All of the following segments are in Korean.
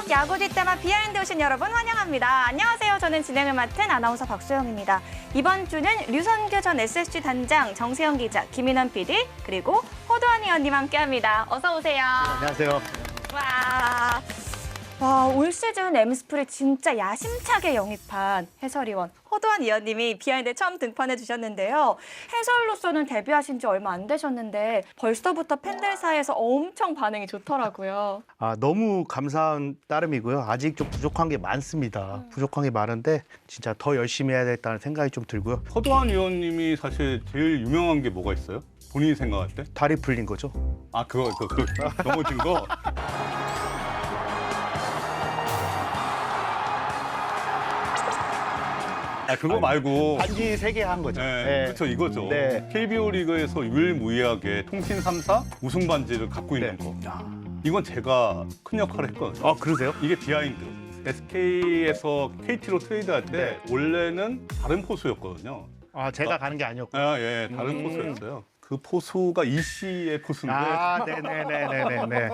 야구 뒷담화 비하인드 오신 여러분 환영합니다. 안녕하세요. 저는 진행을 맡은 아나운서 박소영입니다. 이번 주는 류선규 전 SSG 단장, 정세영 기자, 김인원 PD, 그리고 허도한 의원님 함께합니다. 어서 오세요. 안녕하세요. 와, 올 시즌 엠스프를 진짜 야심차게 영입한 해설위원 허도한 의원님이 비하인드에 처음 등판해 주셨는데요. 해설로서는 데뷔하신 지 얼마 안 되셨는데 벌써부터 팬들 사이에서 엄청 반응이 좋더라고요. 너무 감사한 따름이고요. 아직 좀 부족한 게 많습니다. 부족한 게 많은데 진짜 더 열심히 해야 되겠다는 생각이 좀 들고요. 허도한 의원님이 사실 제일 유명한 게 뭐가 있어요? 본인이 생각할 때? 다리 풀린 거죠. 아, 그거 넘어진 거? 아, 그거 말고. 반지 3개 한 거죠. 네, 그렇죠, 이거죠. 네. KBO 리그에서 유일무이하게 통신 3사 우승 반지를 갖고 있는 거. 이건 제가 큰 역할을 했거든요. 그러세요? 이게 비하인드. SK에서 KT로 트레이드할 때 원래는 다른 포수였거든요. 제가 가는 게 아니었고. 예, 다른 포수였어요. 그 포수가 이씨의 포수인데 네네네네네.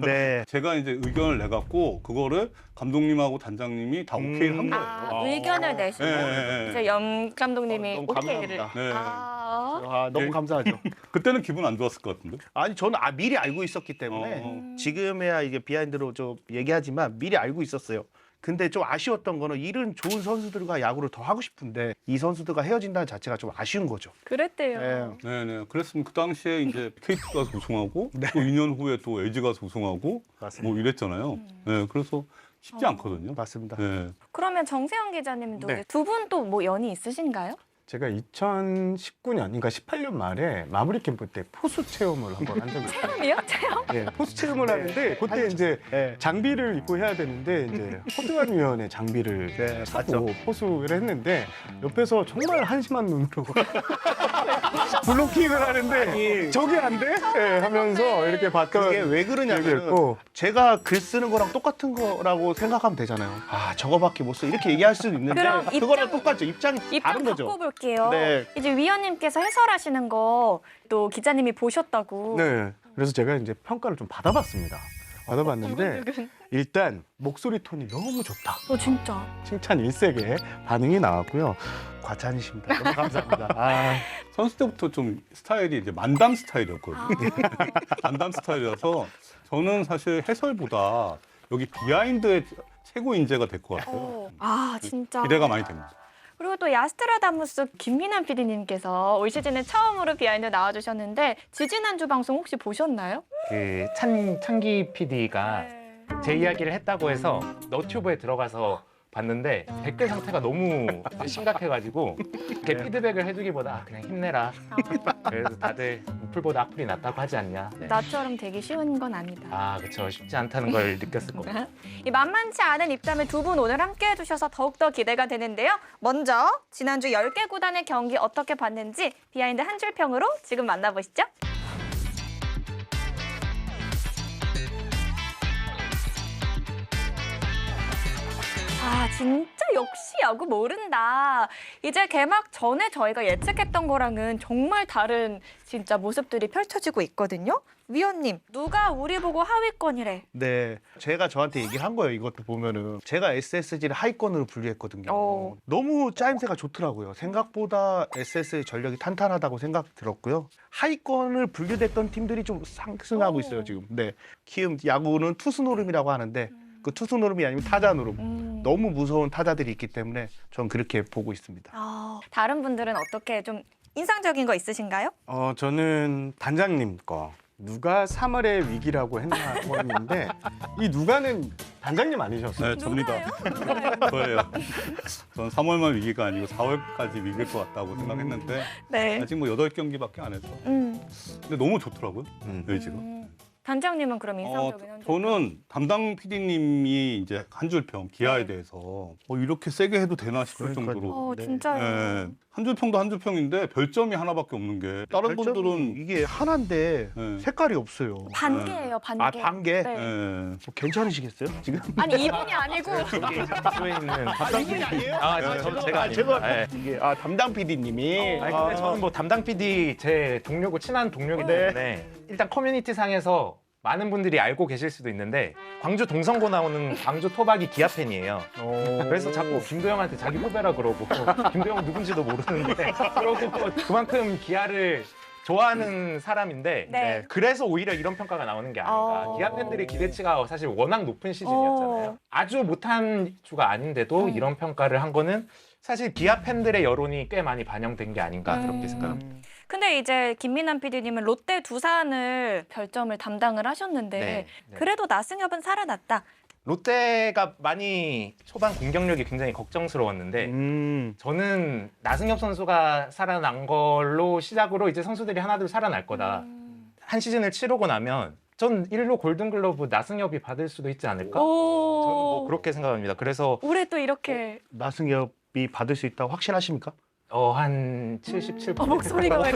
네. 제가 이제 의견을 내갖고 그거를 감독님하고 단장님이 다 오케이를 한 거예요. 의견을 내시고 이제 염 감독님이 너무 오케이를. 감사합니다. 네. 너무 감사하죠. 그때는 기분 안 좋았을 것 같은데. 아니 저는 미리 알고 있었기 때문에 지금에야 이게 비하인드로 좀 얘기하지만 미리 알고 있었어요. 근데 좀 아쉬웠던 거는 이런 좋은 선수들과 야구를 더 하고 싶은데 이 선수들과 헤어진다는 자체가 좀 아쉬운 거죠. 그랬대요. 네네. 그랬으면 그 당시에 이제 KT가 우승하고 또 2년 후에 또 LG가 우승하고 맞습니다. 뭐 이랬잖아요. 네, 그래서 쉽지 않거든요. 맞습니다. 네. 그러면 정세영 기자님도 네. 두 분 또 뭐 연이 있으신가요? 제가 2019년, 그러니까 18년 말에 마무리 캠프 때 포수 체험을 한번 한 적이 있어요. 체험이요? 체험? 예, 포수 체험을 하는데 그때 이제 네. 장비를 입고 해야 되는데 이제 허도한 위원의 장비를 네, 차고 포수를 했는데 옆에서 정말 한심한 눈으로 블로킹을 하는데 저게 안 돼? 예, 하면서 이렇게 봤던 그게 왜 기억이 그러냐면 있고 제가 글 쓰는 거랑 똑같은 거라고 생각하면 되잖아요. 저거밖에 못 써. 이렇게 얘기할 수도 있는데 그럼 그거랑 입장- 똑같죠. 입장이 다른 거죠. 바꿔볼게요. 네. 이제 위원님께서 해설하시는 거 또 기자님이 보셨다고. 네. 그래서 제가 이제 평가를 좀 받아봤습니다. 받아봤는데 일단 목소리 톤이 너무 좋다. 진짜. 칭찬 일색에 반응이 나왔고요. 과찬이십니다. 너무 감사합니다. 선수 때부터 좀 스타일이 이제 만담 스타일이었거든요. 만담 스타일이라서 저는 사실 해설보다 여기 비하인드의 최고 인재가 될 것 같아요. 진짜. 기대가 많이 됩니다. 그리고 또 야스트라다무스 김민환 PD님께서 올 시즌에 처음으로 비하인드 나와주셨는데 지지난주 방송 혹시 보셨나요? 그 창기 PD가 제 이야기를 했다고 해서 너튜브에 들어가서 봤는데 댓글 상태가 너무 심각해가지고 이렇게 피드백을 해주기보다 그냥 힘내라. 그래서 다들 풀보다 악플이 낫다고 하지 않냐. 네. 나처럼 되기 쉬운 건 아니다. 그렇죠. 쉽지 않다는 걸 느꼈을 겁니다. 이 만만치 않은 입담을 두 분 오늘 함께 해주셔서 더욱더 기대가 되는데요. 먼저 지난주 10개 구단의 경기 어떻게 봤는지 비하인드 한 줄 평으로 지금 만나보시죠. 진짜 역시 야구 모른다. 이제 개막 전에 저희가 예측했던 거랑은 정말 다른 진짜 모습들이 펼쳐지고 있거든요. 위원님, 누가 우리 보고 하위권이래. 네, 제가 저한테 얘기를 한 거예요. 이것도 보면은 제가 SSG를 하위권으로 분류했거든요. 너무 짜임새가 좋더라고요. 생각보다 SS의 전력이 탄탄하다고 생각 들었고요. 하위권을 분류됐던 팀들이 좀 상승하고 있어요 지금. 네, 키움 야구는 투수 노름이라고 하는데 그 투수 노름이 아니면 타자 노름. 너무 무서운 타자들이 있기 때문에 전 그렇게 보고 있습니다. 다른 분들은 어떻게 좀 인상적인 거 있으신가요? 저는 단장님 거 누가 3월의 위기라고 했는데 이 누가는 단장님 아니셨어요? 네, 접니다. 저예요. 전 3월만 위기가 아니고 4월까지 위기일 것 같다고 생각했는데 네. 아직 뭐 8경기밖에 안 해서 근데 너무 좋더라고요. LG가. 단장님은 그럼 인상적인 한 줄? 저는 담당 PD님이 이제 한 줄 평 기아에 대해서 이렇게 세게 해도 되나 싶을 정도로 진짜요. 한 줄 평도 한 줄 평인데 별점이 하나밖에 없는 게 다른 분들은 이게 하나인데 네. 색깔이 없어요. 반개예요, 반개. 반개? 네. 예. 괜찮으시겠어요? 지금? 아니 이분이 아니고 수에 있는 이분이 아니에요? 제가 아닙니다. 네. 이게 담당 PD님이 근데 저는 뭐 담당 PD 제 동료고 친한 동료이기 때문에 일단 커뮤니티 상에서 많은 분들이 알고 계실 수도 있는데 광주 동성고 나오는 광주 토박이 기아 팬이에요. 그래서 자꾸 김도영한테 자기 후배라 그러고 김도영은 누군지도 모르는데 그러고 그만큼 기아를 좋아하는 사람인데 네. 그래서 오히려 이런 평가가 나오는 게 아닌가. 기아 팬들의 기대치가 사실 워낙 높은 시즌이었잖아요. 아주 못한 주가 아닌데도 이런 평가를 한 거는 사실 기아 팬들의 여론이 꽤 많이 반영된 게 아닌가 그렇게 생각합니다. 근데 이제 김민남 PD님은 롯데 두산을 별점을 담당을 하셨는데 네. 그래도 나승엽은 살아났다. 롯데가 많이 초반 공격력이 굉장히 걱정스러웠는데 저는 나승엽 선수가 살아난 걸로 시작으로 이제 선수들이 하나둘 살아날 거다. 한 시즌을 치르고 나면 전 1루 골든글러브 나승엽이 받을 수도 있지 않을까? 저는 뭐 그렇게 생각합니다. 그래서 올해 또 이렇게 나승엽이 받을 수 있다고 확신하십니까? 한 77%. 목소리가 왜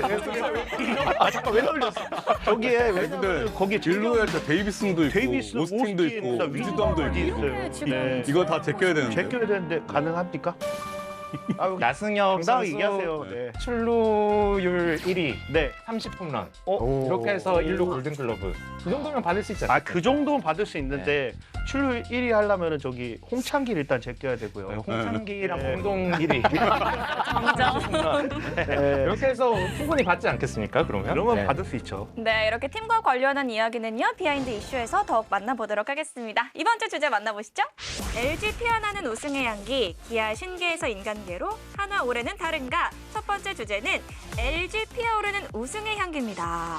아 잠깐 왜 놀렸어? 저기에 왜냐면 거기 진로에 데이비슨도 있고 데이비스, 오스틴도 있고 위즈덤도 있고 네, 지금 이거 다 제껴야 되는데. 제껴야 되는데 가능합니까? 아유, 나승엽 당당하게 선수 얘기하세요. 네. 출루율 1위, 네. 30홈런. 오. 이렇게 해서 1루 골든글러브. 이 정도면 받을 수 있지 아, 않을까? 그 정도는 받을 수 있는데 출루율 1위 하려면은 저기 홍창기를 일단 제껴야 되고요. 홍창기랑 네. 공동 1위. 네. 이렇게 해서 충분히 받지 않겠습니까? 그러면? 그러면 네. 받을 수 있죠. 네, 이렇게 팀과 관련한 이야기는요. 비하인드 이슈에서 더욱 만나보도록 하겠습니다. 이번 주 주제 만나보시죠. LG 피어나는 우승의 향기, 기아 신계에서 인간계로, 한화 올해는 다른가? 첫 번째 주제는 LG 피어오르는 우승의 향기입니다.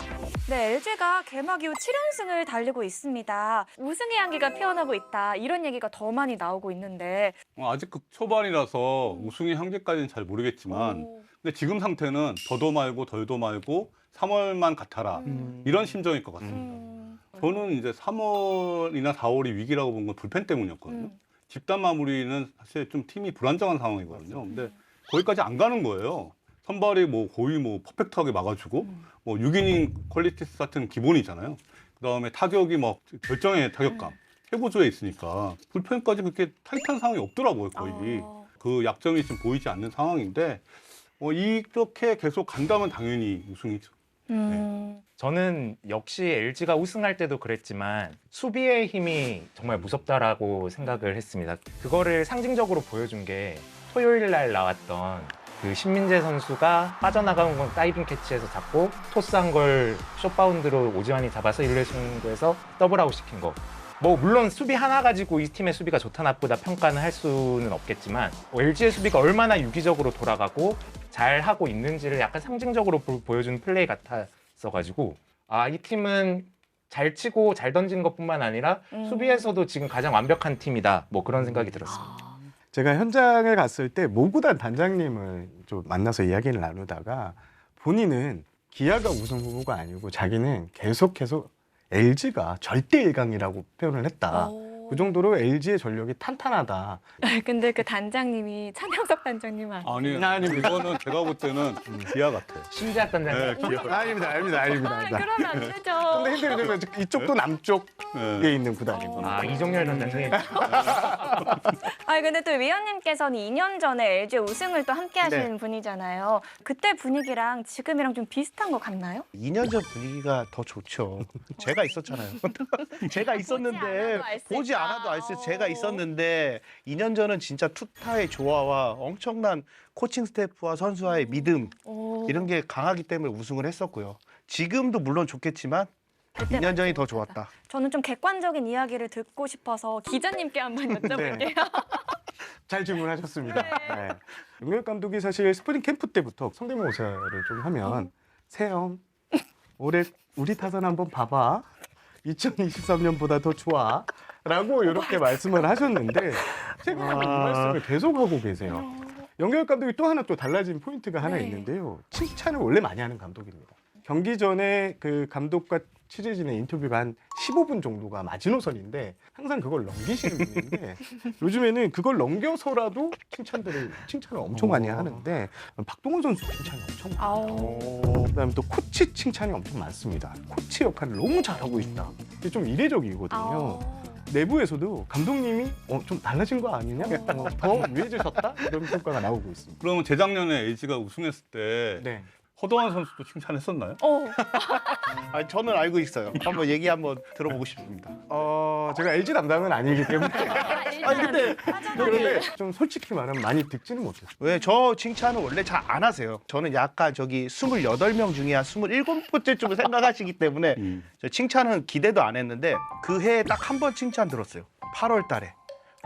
네, LG가 개막 이후 7연승을 달리고 있습니다. 우승의 향기가 피어나고 있다. 이런 얘기가 더 많이 나오고 있는데 아직 그 초반이라서 우승의 한계까지는 잘 모르겠지만 근데 지금 상태는 더도 말고 덜도 말고 3월만 같아라 이런 심정일 것 같습니다. 저는 이제 3월이나 4월이 위기라고 본 건 불펜 때문이었거든요. 집단 마무리는 사실 좀 팀이 불안정한 상황이거든요. 근데 거기까지 안 가는 거예요. 선발이 뭐 거의 뭐 퍼펙트하게 막아주고 뭐 6이닝 퀄리티 스타트는 기본이잖아요. 그다음에 타격이 막 결정의 타격감 최고조에 있으니까 불펜까지 그렇게 타이트한 상황이 없더라고요. 거의 그 약점이 지금 보이지 않는 상황인데 이렇게 계속 간다면 당연히 우승이죠. 저는 역시 LG가 우승할 때도 그랬지만 수비의 힘이 정말 무섭다라고 생각을 했습니다. 그거를 상징적으로 보여준 게 토요일 날 나왔던 그 신민재 선수가 빠져나가는 건 다이빙 캐치해서 잡고 토스한 걸 숏바운드로 오지환이 잡아서 1루에 승부해서 더블아웃 시킨 거. 뭐 물론 수비 하나 가지고 이 팀의 수비가 좋다 나쁘다 평가는 할 수는 없겠지만 LG의 수비가 얼마나 유기적으로 돌아가고 잘 하고 있는지를 약간 상징적으로 보여준 플레이 같았어가지고 이 팀은 잘 치고 잘 던지는 것뿐만 아니라 수비에서도 지금 가장 완벽한 팀이다. 뭐 그런 생각이 들었습니다. 제가 현장에 갔을 때 모구단 단장님을 좀 만나서 이야기를 나누다가 본인은 기아가 우승 후보가 아니고 자기는 계속해서 LG가 절대 1강이라고 표현을 했다. 그 정도로 LG의 전력이 탄탄하다. 근데 그 단장님이 차명석 단장님 아니에요? 아니 이거는 제가 볼 때는 기아 같아요. 신재학 단장. 아닙니다. 그러면 안 되죠. 근데 힘들면 이쪽도 남쪽에 네. 있는 구단이구나. 이종열 단장님. 근데 또 위원님께서는 2년 전에 LG 우승을 또 함께 하신 네. 분이잖아요. 그때 분위기랑 지금이랑 좀 비슷한 것 같나요? 2년 전 분위기가 더 좋죠. 제가 있었잖아요. 제가 있었는데 보지 않아도 알 수 있어요. 제가 있었는데 2년 전은 진짜 투타의 조화와 엄청난 코칭 스태프와 선수와의 믿음 이런 게 강하기 때문에 우승을 했었고요. 지금도 물론 좋겠지만 2년 전이 더 좋았다. 저는 좀 객관적인 이야기를 듣고 싶어서 기자님께 한번 여쭤볼게요. 잘 질문하셨습니다. 네. 용혁 감독이 사실 스프링 캠프 때부터 성대모사를 좀 하면 세영 올해 우리 타선 한번 봐봐. 2023년보다 더 좋아. 라고 이렇게 말씀을 하셨는데 최근에 이 말씀을 계속 하고 계세요. 영결 감독이 또 하나 또 달라진 포인트가 하나 있는데요. 칭찬을 원래 많이 하는 감독입니다. 경기 전에 그 감독과 취재진의 인터뷰가 한 15분 정도가 마지노선인데 항상 그걸 넘기시는 분인데 요즘에는 그걸 넘겨서라도 칭찬을 엄청 많이 하는데 박동원 선수 칭찬이 엄청 많아요. 그다음에 또 코치 칭찬이 엄청 많습니다. 코치 역할을 너무 잘하고 있다. 이게 좀 이례적이거든요. 내부에서도 감독님이 좀 달라진 거 아니냐? 더 유해지셨다? 이런 평가가 나오고 있습니다. 그러면 재작년에 LG가 우승했을 때 네. 허도한 선수도 칭찬했었나요? 아, 저는 알고 있어요. 한번 얘기 한번 들어보고 싶습니다. 제가 LG 담당은 아니기 때문에 근데 그런데 좀 솔직히 말하면 많이 듣지는 못했어요. 왜 저 칭찬은 원래 잘 안 하세요. 저는 약간 저기 28명 중에 한 27번째쯤을 생각하시기 때문에 저 칭찬은 기대도 안 했는데 그 해에 딱 한 번 칭찬 들었어요. 8월 달에.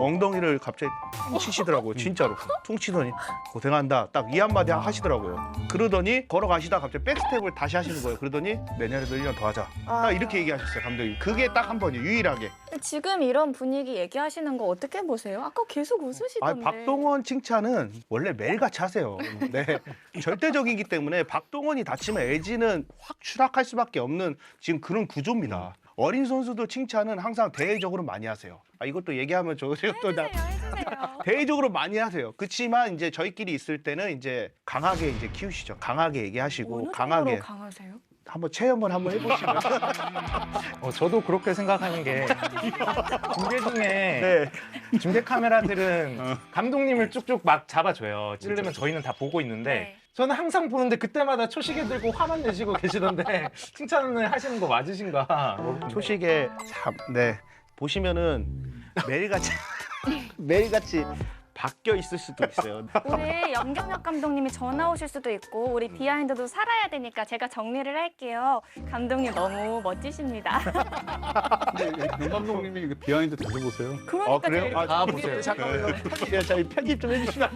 엉덩이를 갑자기 퉁 치시더라고요. 진짜로. 퉁 치더니 고생한다. 딱 이 한마디 하시더라고요. 그러더니 걸어가시다 갑자기 백스텝을 다시 하시는 거예요. 그러더니 내년에도 1년 더 하자. 딱 이렇게 얘기하셨어요, 감독님. 그게 딱 한 번이에요, 유일하게. 지금 이런 분위기 얘기하시는 거 어떻게 보세요? 아까 계속 아, 웃으시던데. 박동원 칭찬은 원래 매일같이 하세요. 네. 절대적이기 때문에 박동원이 다치면 LG는 확 추락할 수밖에 없는 지금 그런 구조입니다. 어린 선수도 칭찬은 항상 대외적으로 많이 하세요. 아, 이것도 얘기하면 제가 또 해주세요. 대외적으로 많이 하세요. 그렇지만 이제 저희끼리 있을 때는 이제 강하게 이제 키우시죠. 강하게 얘기하시고 어느 강하게 정도로 강하세요? 한번 체험을 한번 해보시면. 저도 그렇게 생각하는 게 중계 중에 네. 중계 카메라들은 감독님을 쭉쭉 막 잡아줘요. 찌르면 저희는 다 보고 있는데 네. 저는 항상 보는데 그때마다 초시계 들고 화만 내시고 계시던데 칭찬을 하시는 거 맞으신가? 초식에 참, 네. 보시면은 매일같이 매일같이 바뀌어 있을 수도 있어요. 우리 염경엽 감독님이 전화 오실 수도 있고 우리 비하인드도 살아야 되니까 제가 정리를 할게요. 감독님 너무 멋지십니다. 근데 강 감독님이 이거 비하인드 자주 보세요. 그러니까 그래요? 제가 다 보세요. 잠깐만요. 저희 편집 좀 해주시면 안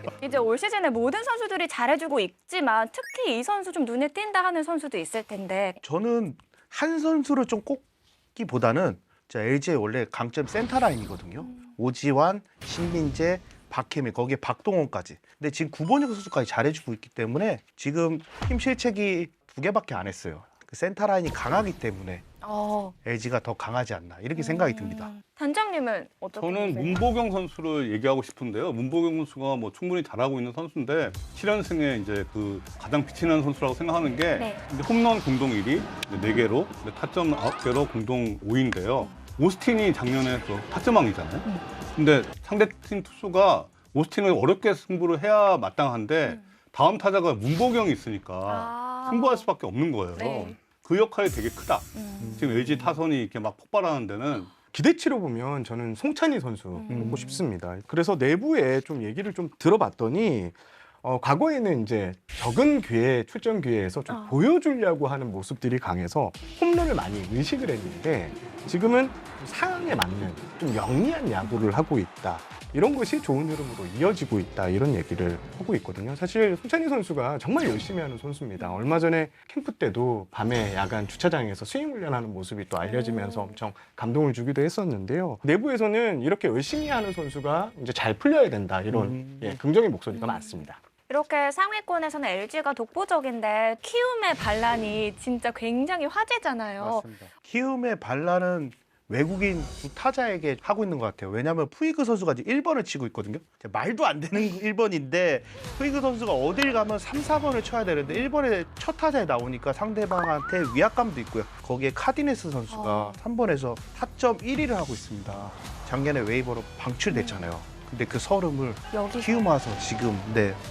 돼요? 이제 올 시즌에 모든 선수들이 잘해주고 있지만 특히 이 선수 좀 눈에 띈다 하는 선수도 있을 텐데 저는 한 선수를 좀 꼽기보다는 LG의 원래 강점 센터 라인이거든요. 오지환, 신민재, 박혜민, 거기에 박동원까지. 근데 지금 구본혁 선수까지 잘해주고 있기 때문에 지금 팀 실책이 2개밖에 안 했어요. 그 센터 라인이 강하기 때문에 LG가 더 강하지 않나 이렇게 생각이 듭니다. 단장님은 어떻게 저는 보세요? 문보경 선수를 얘기하고 싶은데요. 문보경 선수가 뭐 충분히 잘하고 있는 선수인데 7연승에 이제 그 가장 비치는 선수라고 생각하는 게 네. 이제 홈런 공동 1위 4개로 타점 9개로 공동 5위인데요. 오스틴이 작년에 그 타점왕이잖아요. 근데 상대팀 투수가 오스틴을 어렵게 승부를 해야 마땅한데 다음 타자가 문보경이 있으니까 승부할 수밖에 없는 거예요. 네. 그 역할이 되게 크다. 지금 LG 타선이 이렇게 막 폭발하는 데는 기대치로 보면 저는 송찬희 선수 보고 싶습니다. 그래서 내부에 좀 얘기를 좀 들어봤더니 과거에는 이제 적은 기회, 출전 기회에서 좀 보여주려고 하는 모습들이 강해서 홈런을 많이 의식을 했는데 지금은 상황에 맞는 좀 영리한 야구를 하고 있다. 이런 것이 좋은 흐름으로 이어지고 있다. 이런 얘기를 하고 있거든요. 사실 송찬희 선수가 정말 열심히 하는 선수입니다. 얼마 전에 캠프 때도 밤에 야간 주차장에서 스윙 훈련하는 모습이 또 알려지면서 엄청 감동을 주기도 했었는데요. 내부에서는 이렇게 열심히 하는 선수가 이제 잘 풀려야 된다. 이런 긍정의 목소리가 많습니다. 이렇게 상위권에서는 LG가 독보적인데 키움의 반란이 진짜 굉장히 화제잖아요. 맞습니다. 키움의 반란은 외국인 두 타자에게 하고 있는 것 같아요. 왜냐하면 푸이그 선수가 이제 1번을 치고 있거든요. 말도 안 되는 1번인데 푸이그 선수가 어딜 가면 3, 4번을 쳐야 되는데 1번에 첫 타자에 나오니까 상대방한테 위압감도 있고요. 거기에 카디네스 선수가 3번에서 타점 1위를 하고 있습니다. 작년에 웨이버로 방출됐잖아요. 근데 그 서름을 여기서. 키움 와서 지금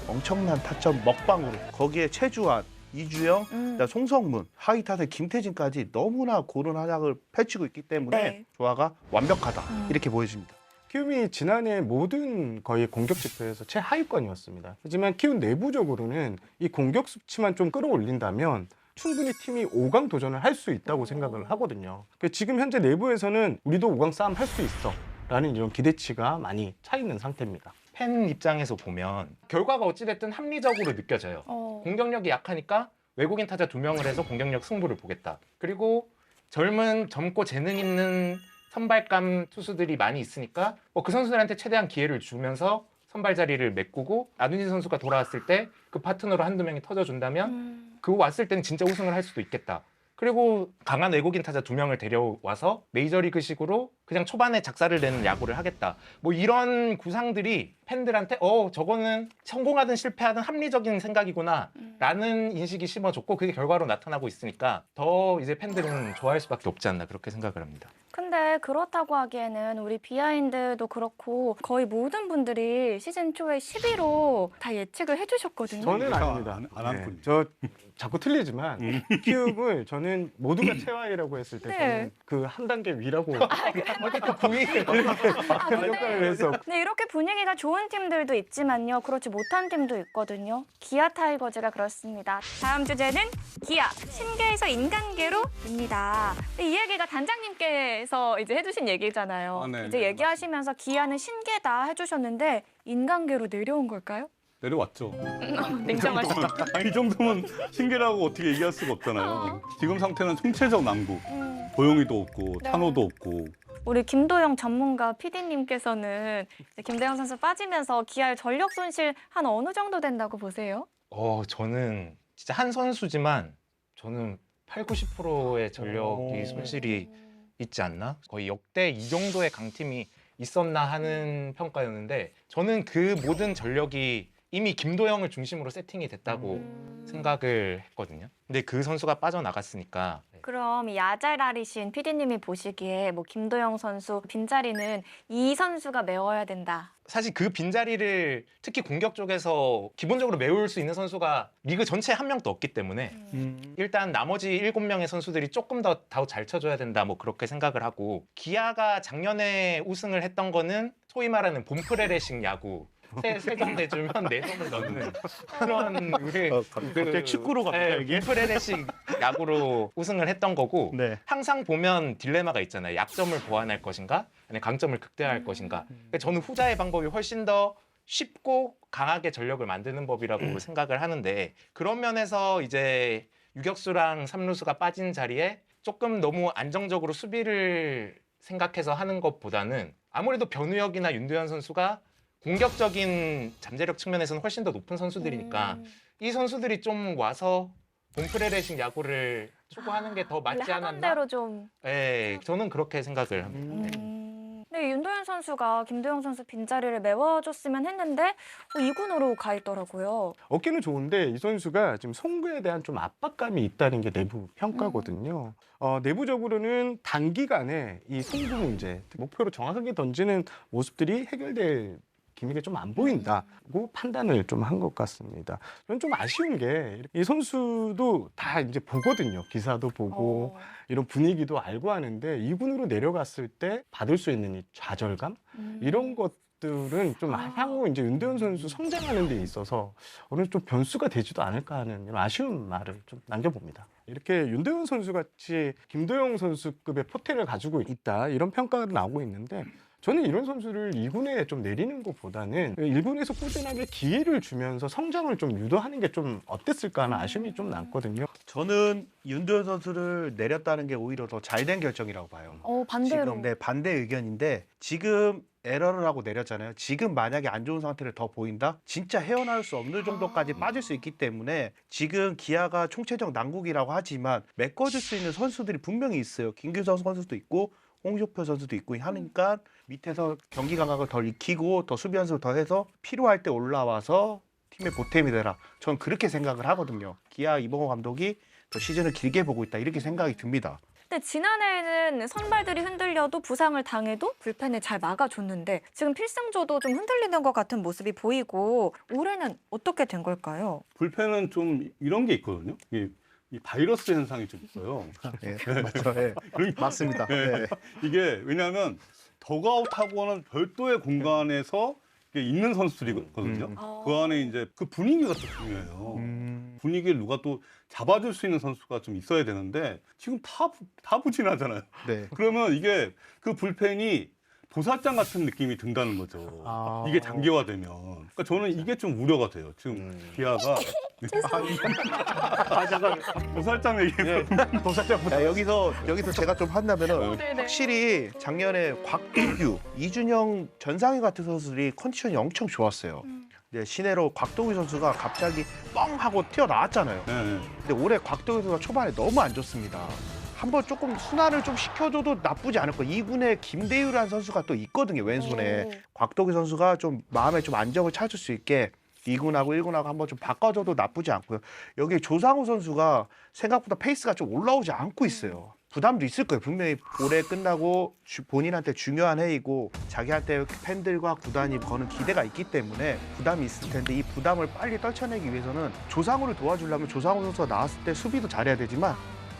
엄청난 타점 먹방으로 거기에 최주환, 이주영, 그다음 송성문, 하위 타자 김태진까지 너무나 고른 활약을 펼치고 있기 때문에 네. 조화가 완벽하다 이렇게 보여집니다. 키움이 지난해 모든 거의 공격 지표에서 최하위권이었습니다. 하지만 키움 내부적으로는 이 공격 수치만 좀 끌어올린다면 충분히 팀이 5강 도전을 할 수 있다고 생각을 하거든요. 지금 현재 내부에서는 우리도 5강 싸움 할 수 있어 라는 이런 기대치가 많이 차 있는 상태입니다. 팬 입장에서 보면 결과가 어찌됐든 합리적으로 느껴져요. 공격력이 약하니까 외국인 타자 2명을 해서 공격력 승부를 보겠다. 그리고 젊고 재능 있는 선발감 투수들이 많이 있으니까 그 선수들한테 최대한 기회를 주면서 선발 자리를 메꾸고 안우진 선수가 돌아왔을 때 그 파트너로 한두 명이 터져준다면 그거 왔을 때는 진짜 우승을 할 수도 있겠다. 그리고 강한 외국인 타자 2명을 데려와서 메이저리그식으로 그냥 초반에 작사를 내는 야구를 하겠다. 뭐 이런 구상들이 팬들한테 저거는 성공하든 실패하든 합리적인 생각이구나 라는 인식이 심어졌고 그게 결과로 나타나고 있으니까 더 이제 팬들은 좋아할 수밖에 없지 않나 그렇게 생각을 합니다. 근데 근데 그렇다고 하기에는 우리 비하인드도 그렇고 거의 모든 분들이 시즌 초에 10위로 다 예측을 해주셨거든요. 저는 아닙니다. 안한 뿐이에요. 저 자꾸 틀리지만 키움을 저는 모두가 최하위라고 했을 때 네. 저는 그 한 단계 위라고 근데, 평가를 해서 네, 이렇게 분위기가 좋은 팀들도 있지만요. 그렇지 못한 팀도 있거든요. 기아 타이거즈가 그렇습니다. 다음 주제는 기아, 신계에서 인간계로입니다. 이 얘기가 단장님께서 이제 해주신 얘기잖아요. 아, 네, 이제 네, 얘기하시면서 기아는 신계다 해주셨는데 인간계로 내려온 걸까요? 내려왔죠. 냉정하시죠. 이 정도면 신기라고 어떻게 얘기할 수가 없잖아요. 지금 상태는 총체적 난국. 고용이도 없고 네. 탄호도 없고. 우리 김도영 전문가 PD님께서는 김대영 선수 빠지면서 기아의 전력 손실 한 어느 정도 된다고 보세요? 저는 진짜 한 선수지만 저는 8, 90%의 전력이 오. 손실이 있지 않나? 거의 역대 이 정도의 강팀이 있었나 하는 평가였는데 저는 그 모든 전력이 이미 김도영을 중심으로 세팅이 됐다고 생각을 했거든요. 근데 그 선수가 빠져나갔으니까 그럼 이 야잘아리신 PD님이 보시기에 뭐 김도영 선수 빈자리는 이 선수가 메워야 된다. 사실 그 빈자리를 특히 공격 쪽에서 기본적으로 메울 수 있는 선수가 리그 전체에 한 명도 없기 때문에 일단 나머지 7명의 선수들이 조금 더 잘 쳐줘야 된다 뭐 그렇게 생각을 하고 기아가 작년에 우승을 했던 거는 소위 말하는 봄프레레식 야구 세점 내주면 4점을 넣는 그런 우리 갑자기 축구로 갑니까, 이게? 봄프레레식 야구로 우승을 했던 거고 네. 항상 보면 딜레마가 있잖아요. 약점을 보완할 것인가 아니면 강점을 극대화할 것인가. 그러니까 저는 후자의 방법이 훨씬 더 쉽고 강하게 전력을 만드는 법이라고 생각을 하는데 그런 면에서 이제 유격수랑 삼루수가 빠진 자리에 조금 너무 안정적으로 수비를 생각해서 하는 것보다는 아무래도 변우혁이나 윤도현 선수가 공격적인 잠재력 측면에서는 훨씬 더 높은 선수들이니까 이 선수들이 좀 와서 봄프레레식 야구를 추구하는 게 더 맞지 원래 하던 않았나? 대로 좀. 네, 저는 그렇게 생각을 합니다. 근데 윤도현 선수가 김도영 선수 빈자리를 메워줬으면 했는데 2군으로 가 있더라고요. 어깨는 좋은데 이 선수가 지금 송구에 대한 좀 압박감이 있다는 게 내부 평가거든요. 내부적으로는 단기간에 이 송구 문제 목표로 정확하게 던지는 모습들이 해결될 기미가 좀 안 보인다고 판단을 좀 한 것 같습니다. 저는 좀 아쉬운 게 이 선수도 다 이제 보거든요. 기사도 보고 이런 분위기도 알고 하는데 2군으로 내려갔을 때 받을 수 있는 이 좌절감 이런 것들은 좀 향후 이제 윤도현 선수 성장하는 데 있어서 어느 좀 변수가 되지도 않을까 하는 이런 아쉬운 말을 좀 남겨봅니다. 이렇게 윤도현 선수 같이 김도영 선수급의 포텐을 가지고 있다 이런 평가가 나오고 있는데 저는 이런 선수를 2군에 좀 내리는 것보다는 1군에서 꾸준하게 기회를 주면서 성장을 좀 유도하는 게 좀 어땠을까 하는 아쉬움이 좀 남거든요. 저는 윤도현 선수를 내렸다는 게 오히려 더 잘된 결정이라고 봐요. 반대로. 지금 내 반대 의견인데 지금 에러를 하고 내렸잖아요. 지금 만약에 안 좋은 상태를 더 보인다? 진짜 헤어나올 수 없는 정도까지 빠질 수 있기 때문에 지금 기아가 총체적 난국이라고 하지만 메꿔줄 수 있는 선수들이 분명히 있어요. 김규성 선수도 있고 홍ሾ표 선수도 있고 하니까 밑에서 경기 감각을 더 익히고 더 수비 연습을 더 해서 필요할 때 올라와서 팀의 보탬이 되라. 전 그렇게 생각을 하거든요. 기아 이봉호 감독이 더 시즌을 길게 보고 있다 이렇게 생각이 듭니다. 근데 지난해에는 선발들이 흔들려도 부상을 당해도 불펜을 잘 막아줬는데 지금 필승조도 좀 흔들리는 것 같은 모습이 보이고 올해는 어떻게 된 걸까요? 불펜은 좀 이런 게 있거든요. 이 바이러스 현상이 좀 있어요. 네, 맞죠. 네. 맞습니다. 네. 이게 왜냐하면 덕아웃하고는 별도의 공간에서 이게 있는 선수들이거든요. 그 안에 이제 그 분위기가 또 중요해요. 분위기를 누가 또 잡아줄 수 있는 선수가 좀 있어야 되는데 지금 다 부진하잖아요. 네. 그러면 이게 그 불펜이 도살장 같은 느낌이 든다는 거죠. 이게 장기화되면. 그러니까 저는 이게 좀 우려가 돼요. 지금 기아가 잠깐 도살장 얘기해서 야, 여기서 제가 좀 한다면은 네네. 확실히 작년에 곽도규, 이준영, 전상희 같은 선수들이 컨디션이 엄청 좋았어요. 근데 신예로 곽도규 선수가 갑자기 뻥 하고 튀어나왔잖아요. 네. 근데 올해 곽도규 선수가 초반에 너무 안 좋습니다. 한번 조금 순환을 좀 시켜줘도 나쁘지 않을 거예요. 2군에 김대유라는 선수가 또 있거든요. 왼손에. 곽도규 선수가 좀 마음에 좀 안정을 찾을 수 있게 2군하고 1군하고 한번 좀 바꿔줘도 나쁘지 않고요. 여기 조상우 선수가 생각보다 페이스가 좀 올라오지 않고 있어요. 부담도 있을 거예요. 분명히 올해 끝나고 본인한테 중요한 해이고 자기한테 팬들과 구단이 거는 기대가 있기 때문에 부담이 있을 텐데 이 부담을 빨리 떨쳐내기 위해서는 조상우를 도와주려면 조상우 선수가 나왔을 때 수비도 잘해야 되지만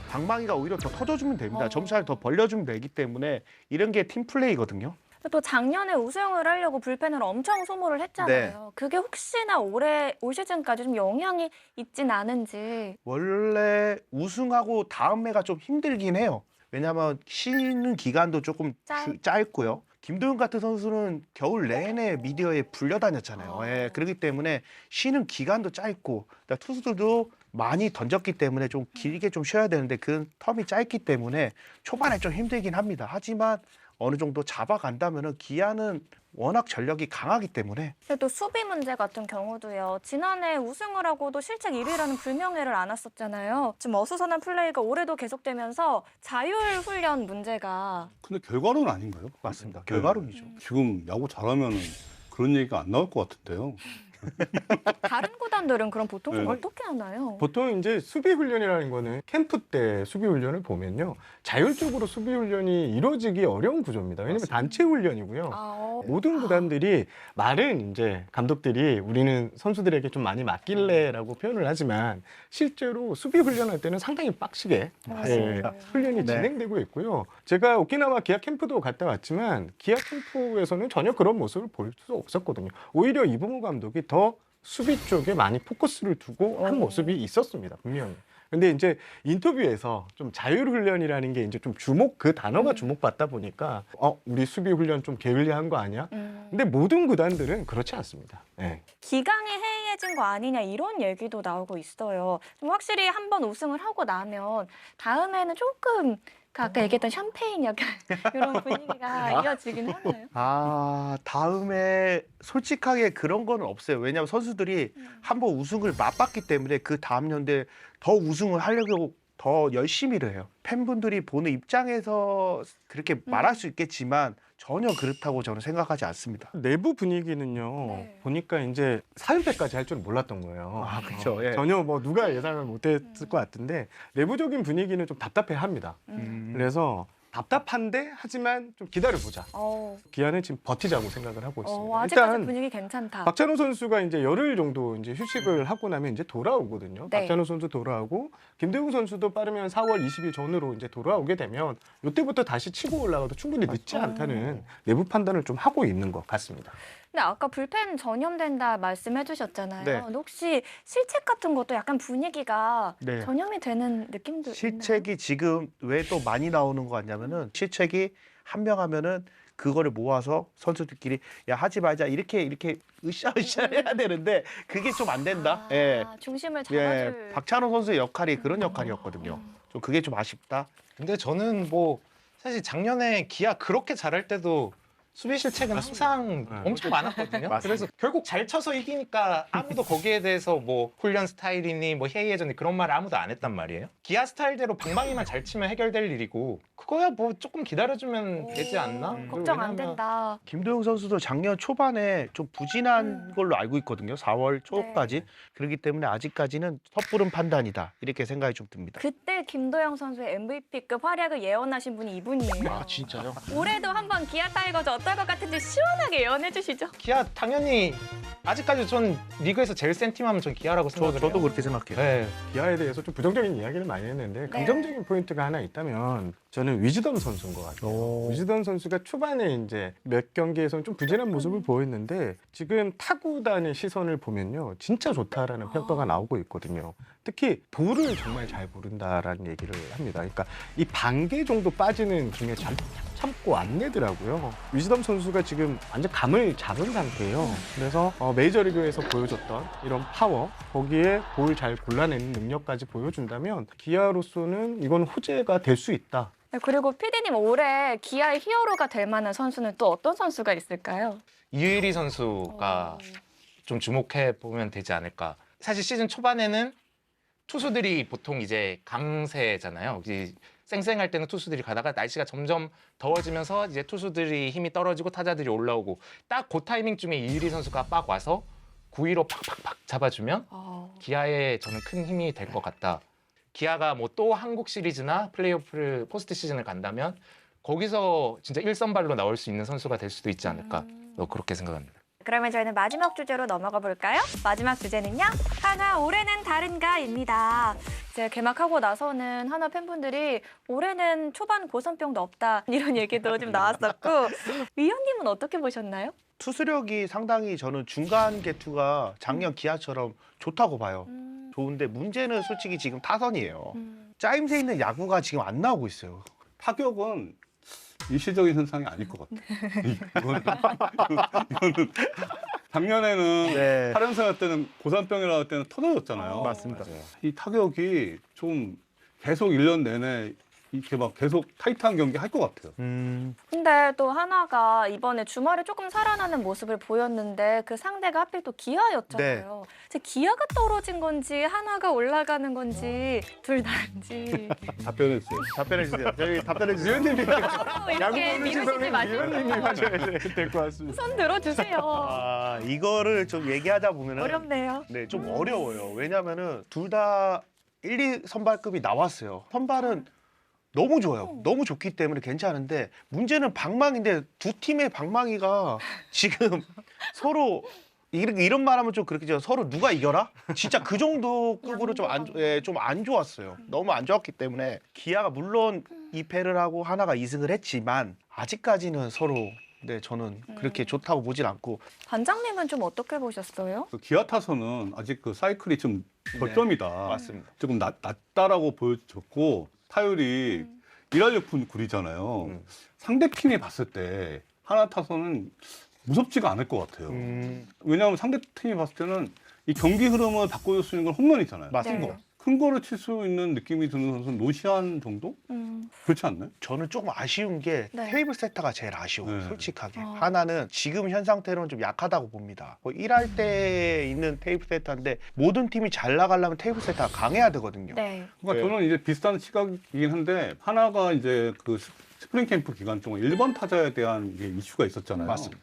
방망이가 오히려 더 터져주면 됩니다. 점차를 더 벌려주면 되기 때문에 이런 게 팀플레이거든요. 또 작년에 우승을 하려고 불펜을 엄청 소모를 했잖아요. 그게 혹시나 올 시즌까지 좀 영향이 있진 않은지. 원래 우승하고 다음 해가 좀 힘들긴 해요. 왜냐하면 쉬는 기간도 조금 짧고요. 김도영 같은 선수는 겨울 내내 미디어에 불려다녔잖아요. 예, 그렇기 때문에 쉬는 기간도 짧고 그러니까 투수들도 많이 던졌기 때문에 좀 길게 좀 쉬어야 되는데 그 텀이 짧기 때문에 초반에 좀 힘들긴 합니다. 하지만 어느 정도 잡아간다면은 기아는 워낙 전력이 강하기 때문에. 근데 또 수비 문제 같은 경우도요. 지난해 우승을 하고도 실책 1위라는 불명예를 안았었잖아요. 지금 어수선한 플레이가 올해도 계속되면서 자율 훈련 문제가. 근데 결과論아닌가요? 맞습니다. 결과론이죠. 지금 야구 잘하면은 그런 얘기가 안 나올 것 같은데요. 다른 구단들은 그럼 보통 네. 어떻게 하나요? 보통 이제 수비 훈련이라는 거는 캠프 때 수비 훈련을 보면요. 자율적으로 수비 훈련이 이루어지기 어려운 구조입니다. 왜냐면 단체 훈련이고요. 모든 구단들이 말은 이제 감독들이 우리는 선수들에게 좀 많이 맡길래라고 표현을 하지만 실제로 수비 훈련할 때는 상당히 빡시게 훈련이 네. 진행되고 있고요. 제가 오키나와 기아 캠프도 갔다 왔지만 기아 캠프에서는 전혀 그런 모습을 볼 수 없었거든요. 오히려 이봉호 감독이 더 수비 쪽에 많이 포커스를 두고 한 모습이 있었습니다. 분명히. 근데 이제 인터뷰에서 좀 자율훈련이라는 게 이제 좀 그 단어가 주목받다 보니까 우리 수비 훈련 좀 게을리한 거 아니야? 근데 모든 구단들은 그렇지 않습니다. 네. 기강이 해이해진 거 아니냐 이런 얘기도 나오고 있어요. 좀 확실히 한번 우승을 하고 나면 다음에는 조금 아까 얘기했던 샴페인 약간 이런 분위기가 이어지긴 하나요? 다음에 솔직하게 그런 건 없어요. 왜냐하면 선수들이 한번 우승을 맛봤기 때문에 그 다음 연대에 더 우승을 하려고 더 열심히를 해요. 팬분들이 보는 입장에서 그렇게 말할 수 있겠지만 전혀 그렇다고 저는 생각하지 않습니다. 내부 분위기는요. 네. 보니까 이제 4연패까지 할 줄 몰랐던 거예요. 그렇죠. 예. 전혀 뭐 누가 예상을 못했을 것 같은데 내부적인 분위기는 좀 답답해합니다. 그래서 답답한데 하지만 좀 기다려보자. 기아는 지금 버티자고 생각을 하고 있습니다. 아직까지 분위기 괜찮다. 박찬호 선수가 이제 열흘 정도 이제 휴식을 하고 나면 이제 돌아오거든요. 네. 박찬호 선수 돌아오고 김대웅 선수도 빠르면 4월 20일 전으로 이제 돌아오게 되면 이때부터 다시 치고 올라가도 충분히 늦지 않다는 내부 판단을 좀 하고 있는 것 같습니다. 근데 아까 불펜 전염된다 말씀해 주셨잖아요. 네. 근데 혹시 실책 같은 것도 약간 분위기가 네. 전염이 되는 느낌도 있나요? 실책이 지금 왜 또 많이 나오는 것 같냐면은 실책이 한 명 하면은 그거를 모아서 선수들끼리 야 하지 말자 이렇게 으쌰으쌰 해야 되는데 그게 좀 안 된다. 예. 중심을 예. 잡아줄. 박찬호 선수의 역할이 그런 역할이었거든요. 좀 그게 좀 아쉽다. 근데 저는 뭐 사실 작년에 기아 그렇게 잘할 때도 수비 실책은 항상 네. 엄청 많았거든요. 맞습니다. 그래서 결국 잘 쳐서 이기니까 아무도 거기에 대해서 뭐 훈련 스타일이니 뭐 해이해졌니 그런 말을 아무도 안 했단 말이에요. 기아 스타일대로 방망이만 잘 치면 해결될 일이고 그거야 뭐 조금 기다려주면 되지 않나? 걱정 안 왜냐면 된다. 김도영 선수도 작년 초반에 좀 부진한 걸로 알고 있거든요. 4월 초까지. 그렇기 때문에 아직까지는 섣부른 판단이다. 이렇게 생각이 좀 듭니다. 그때 김도영 선수의 MVP급 활약을 예언하신 분이 이분이에요. 진짜요? 올해도 한번 기아 타이거즈 어떨 것 같은지 시원하게 예언해 주시죠. 기아 당연히 아직까지 전 리그에서 제일 센 팀하면 전 기아라고 생각을 저도 해요. 그렇게 생각해요. 네. 기아에 대해서 좀 부정적인 이야기를 많이 했는데 긍정적인 포인트가 하나 있다면 저는 위즈덤 선수인 것 같아요. 위즈덤 선수가 초반에 이제 몇 경기에서는 좀 부진한 모습을 보였는데 지금 타구단의 시선을 보면요. 진짜 좋다라는 평가가 나오고 있거든요. 특히 볼을 정말 잘 고른다라는 얘기를 합니다. 그러니까 이 반개 정도 빠지는 중에 참고 안 내더라고요. 위즈덤 선수가 지금 완전 감을 잡은 상태예요. 그래서 메이저리그에서 보여줬던 이런 파워, 거기에 볼 잘 골라내는 능력까지 보여준다면 기아로서는 이건 호재가 될 수 있다. 네, 그리고 PD님 올해 기아의 히어로가 될 만한 선수는 또 어떤 선수가 있을까요? 이유리 선수가 좀 주목해 보면 되지 않을까. 사실 시즌 초반에는 투수들이 보통 이제 강세잖아요. 이제 쌩쌩할 때는 투수들이 가다가 날씨가 점점 더워지면서 이제 투수들이 힘이 떨어지고 타자들이 올라오고 딱 그 타이밍쯤에 이유리 선수가 빡 와서 9위로 팍팍팍 잡아주면 기아에 저는 큰 힘이 될 것 같다. 기아가 뭐 또 한국 시리즈나 플레이오프를 포스트 시즌을 간다면 거기서 진짜 1선발로 나올 수 있는 선수가 될 수도 있지 않을까. 그렇게 생각합니다. 그러면 저희는 마지막 주제로 넘어가 볼까요? 마지막 주제는요. 하나 올해는 다른가입니다. 이제 개막하고 나서는 하나 팬분들이 올해는 초반 고선병도 없다 이런 얘기도 좀 나왔었고 위원님은 어떻게 보셨나요? 투수력이 상당히 저는 중간 개투가 작년 기아처럼 좋다고 봐요. 좋은데 문제는 솔직히 지금 타선이에요. 짜임새 있는 야구가 지금 안 나오고 있어요. 타격은 일시적인 현상이 아닐 것 같아. 이거는 작년에는 네. 8연승 때는 고산병이라고 할 때는 터져졌잖아요. 맞습니다. 이 타격이 좀 계속 1년 내내 이렇게 막 계속 타이트한 경기 할 것 같아요. 근데 또 하나가 이번에 주말에 조금 살아나는 모습을 보였는데 그 상대가 하필 또 기아였잖아요. 이제 기아가 떨어진 건지 하나가 올라가는 건지 둘 다인지 답변했어요. 답변해 주세요. 저희 답변해 주세요. 위원님이 서로 이렇게 미루시지 마시고 위원님이 하셔야 될 것 같습니다. 손 들어주세요. 아, 이거를 좀 얘기하다 보면은 어렵네요. 네, 좀 어려워요. 왜냐면은 둘 다 1, 2 선발급이 나왔어요. 선발은 너무 좋아요. 너무 좋기 때문에 괜찮은데 문제는 방망이인데 두 팀의 방망이가 지금 서로 이런 말하면 좀 그렇겠죠. 서로 누가 이겨라? 진짜 그 정도 급으로 좀 안 좋았어요. 너무 안 좋았기 때문에 기아가 물론 2패를 하고 하나가 2승을 했지만 아직까지는 서로 네, 저는 그렇게 좋다고 보진 않고 반장님은 좀 어떻게 보셨어요? 그 기아 타선은 아직 그 사이클이 좀 저점이다. 맞습니다. 조금 낮다라고 보여줬고 타율이 1할육분 9리잖아요. 상대 팀이 봤을 때 하나 타선은 무섭지가 않을 것 같아요. 왜냐하면 상대 팀이 봤을 때는 이 경기 흐름을 바꿔줄 수 있는 건 홈런이잖아요. 맞습니다. 네. 큰 거를 칠 수 있는 느낌이 드는 선수는 노시안 정도? 그렇지 않나요? 저는 조금 아쉬운 게 네. 테이블 세터가 제일 아쉬워요. 네. 솔직하게. 어. 하나는 지금 현 상태로는 좀 약하다고 봅니다. 뭐 1할 때 있는 테이블 세터인데 모든 팀이 잘 나가려면 테이블 세터가 강해야 되거든요. 네. 그러니까 네. 저는 이제 비슷한 시각이긴 한데 하나가 이제 그 스프링 캠프 기간 동안 1번 타자에 대한 이게 이슈가 있었잖아요. 맞습니다.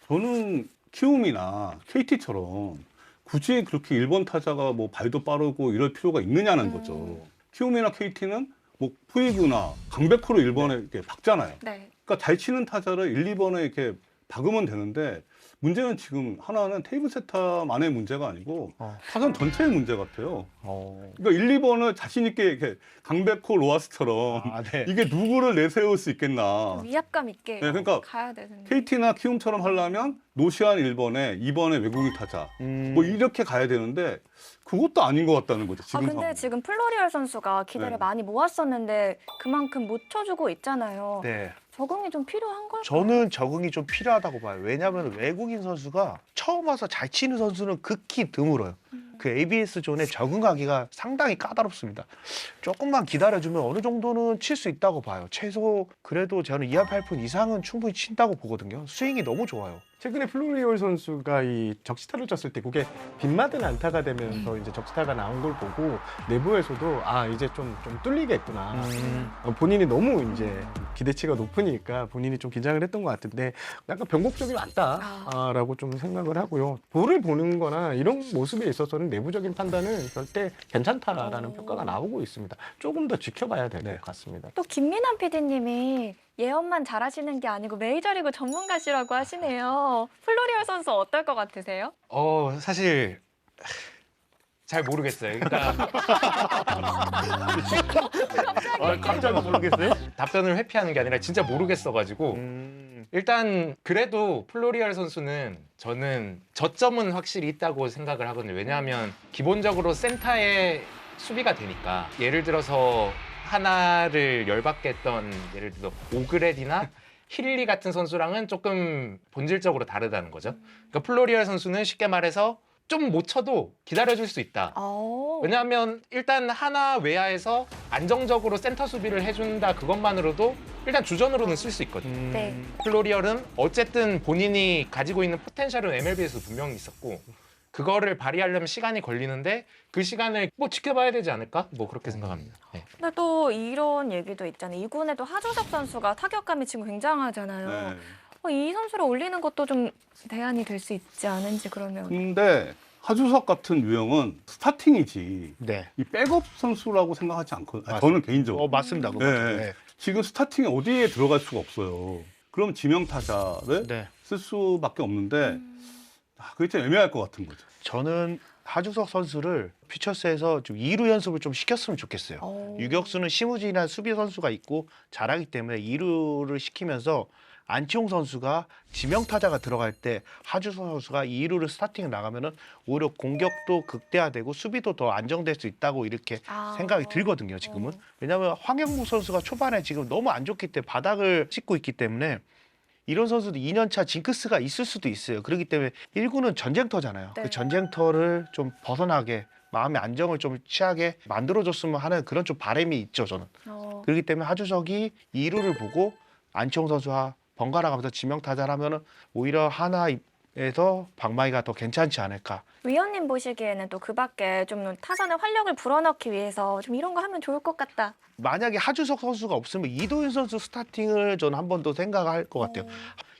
저는 키움이나 KT처럼 굳이 그렇게 1번 타자가 뭐 발도 빠르고 이럴 필요가 있느냐는 거죠. 키움이나 KT는 뭐 푸이구나 강백호로 1번에 이렇게 박잖아요. 네. 그러니까 잘 치는 타자를 1, 2번에 이렇게 박으면 되는데 문제는 지금 하나는 테이블 세터만의 문제가 아니고 타선 전체의 문제 같아요. 그러니까 1, 2번을 자신 있게 이렇게 강백호 로하스처럼 아, 네. 이게 누구를 내세울 수 있겠나. 위압감 있게 네, 그러니까 가야 되는데. KT나 키움처럼 하려면 노시안 1번에 2번에 외국인 타자 뭐 이렇게 가야 되는데 그것도 아닌 것 같다는 거죠. 지금 근데 상황은. 지금 플로리얼 선수가 기대를 네. 많이 모았었는데 그만큼 못 쳐주고 있잖아요. 네. 적응이 좀 필요한 걸까요? 저는 적응이 좀 필요하다고 봐요. 왜냐하면 외국인 선수가 처음 와서 잘 치는 선수는 극히 드물어요. 그 ABS 존에 적응하기가 상당히 까다롭습니다. 조금만 기다려주면 어느 정도는 칠 수 있다고 봐요. 최소 그래도 저는 2할 8푼 이상은 충분히 친다고 보거든요. 스윙이 너무 좋아요. 최근에 플로리올 선수가 이 적시타를 쳤을 때 그게 빗맞은 안타가 되면서 이제 적시타가 나온 걸 보고 내부에서도 아 이제 좀 뚫리겠구나. 본인이 너무 이제 기대치가 높으니까 본인이 좀 긴장을 했던 것 같은데 약간 변곡점이 왔다라고 좀 생각을 하고요. 볼을 보는 거나 이런 모습에 있어서는 내부적인 판단은 절대 괜찮다라는 평가가 나오고 있습니다. 조금 더 지켜봐야 될 것 같습니다. 또 김민환 PD님이 예언만 잘하시는 게 아니고 메이저리그 전문가시라고 하시네요. 플로리얼 선수 어떨 것 같으세요? 사실 잘 모르겠어요. 그러니까 갑자기 모르겠어요? 답변을 회피하는 게 아니라 진짜 모르겠어가지고 일단 그래도 플로리얼 선수는 저는 저점은 확실히 있다고 생각을 하거든요. 왜냐하면 기본적으로 센터에 수비가 되니까 예를 들어서 하나를 열받게 했던 예를 들어 오그레디나 힐리 같은 선수랑은 조금 본질적으로 다르다는 거죠. 그러니까 플로리얼 선수는 쉽게 말해서 좀 못 쳐도 기다려줄 수 있다. 왜냐하면 일단 하나 외야에서 안정적으로 센터 수비를 해준다 그것만으로도 일단 주전으로는 쓸 수 있거든요. 네. 플로리얼은 어쨌든 본인이 가지고 있는 포텐셜은 MLB에서 분명히 있었고 그거를 발휘하려면 시간이 걸리는데 그 시간을 뭐 지켜봐야 되지 않을까? 뭐 그렇게 생각합니다. 네. 근데 또 이런 얘기도 있잖아요. 2군에도 하주석 선수가 타격감이 지금 굉장하잖아요. 네. 이 선수를 올리는 것도 좀 대안이 될 수 있지 않은지 그러면. 근데 하주석 같은 유형은 스타팅이지 네. 이 백업 선수라고 생각하지 않거든요. 맞습니다. 저는 개인적으로. 맞습니다. 그거 네, 맞아요. 네. 지금 스타팅에 어디에 들어갈 수가 없어요. 그럼 지명 타자를 네. 쓸 수밖에 없는데 그게 좀 애매할 것 같은 거죠. 저는 하주석 선수를 퓨처스에서 좀 2루 연습을 좀 시켰으면 좋겠어요. 유격수는 심우진이나 수비 선수가 있고 잘하기 때문에 2루를 시키면서 안치홍 선수가 지명 타자가 들어갈 때 하주석 선수가 2루를 스타팅에 나가면은 오히려 공격도 극대화되고 수비도 더 안정될 수 있다고 이렇게 생각이 들거든요. 지금은 왜냐하면 황영무 선수가 초반에 지금 너무 안 좋기 때문에 바닥을 찍고 있기 때문에 이런 선수도 2년차 징크스가 있을 수도 있어요. 그렇기 때문에 1구는 전쟁터잖아요. 네. 그 전쟁터를 좀 벗어나게 마음의 안정을 좀 취하게 만들어줬으면 하는 그런 좀 바람이 있죠. 저는. 그렇기 때문에 하주석이 2루를 보고 안치홍 선수와 번갈아 가면서 지명타자를 하면은 오히려 하나에서 박마이가 더 괜찮지 않을까. 위원님 보시기에는 또 그 밖에 좀 타선의 활력을 불어넣기 위해서 좀 이런 거 하면 좋을 것 같다. 만약에 하주석 선수가 없으면 이도윤 선수 스타팅을 저는 한 번 더 생각할 것 같아요.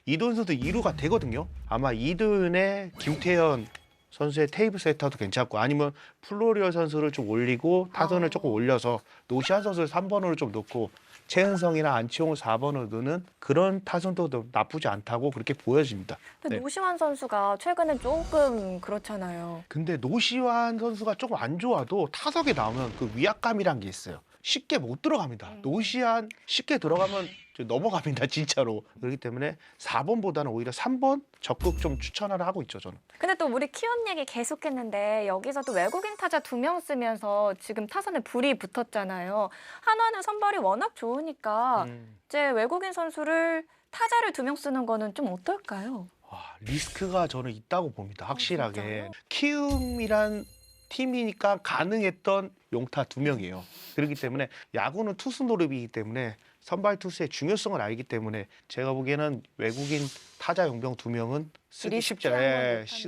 이도윤 선수 2루가 되거든요. 아마 이도윤의 김태현 선수의 테이블 세터도 괜찮고 아니면 플로리오 선수를 좀 올리고 타선을 조금 올려서 노시안 선수를 3번으로 좀 놓고 최은성이나 안치홍을 4번으로 넣는 그런 타선도 나쁘지 않다고 그렇게 보여집니다. 근데 네. 노시환 선수가 최근엔 조금 그렇잖아요. 근데 노시환 선수가 조금 안 좋아도 타석에 나오면 그 위압감이란 게 있어요. 쉽게 못 들어갑니다. 노시환 쉽게 들어가면 넘어갑니다, 진짜로. 그렇기 때문에 4번보다는 오히려 3번 적극 좀 추천을 하고 있죠, 저는. 근데 또 우리 키움 얘기 계속했는데 여기서 또 외국인 타자 2명 쓰면서 지금 타선에 불이 붙었잖아요. 한화는 선발이 워낙 좋으니까 이제 외국인 선수를 타자를 2명 쓰는 거는 좀 어떨까요? 와, 리스크가 저는 있다고 봅니다, 확실하게. 진짜요? 키움이란 팀이니까 가능했던 용타 2명이에요. 그렇기 때문에 야구는 투수 노릇이기 때문에 선발 투수의 중요성을 알기 때문에 제가 보기에는 외국인 타자 용병 2명은 쓰기 쉽지,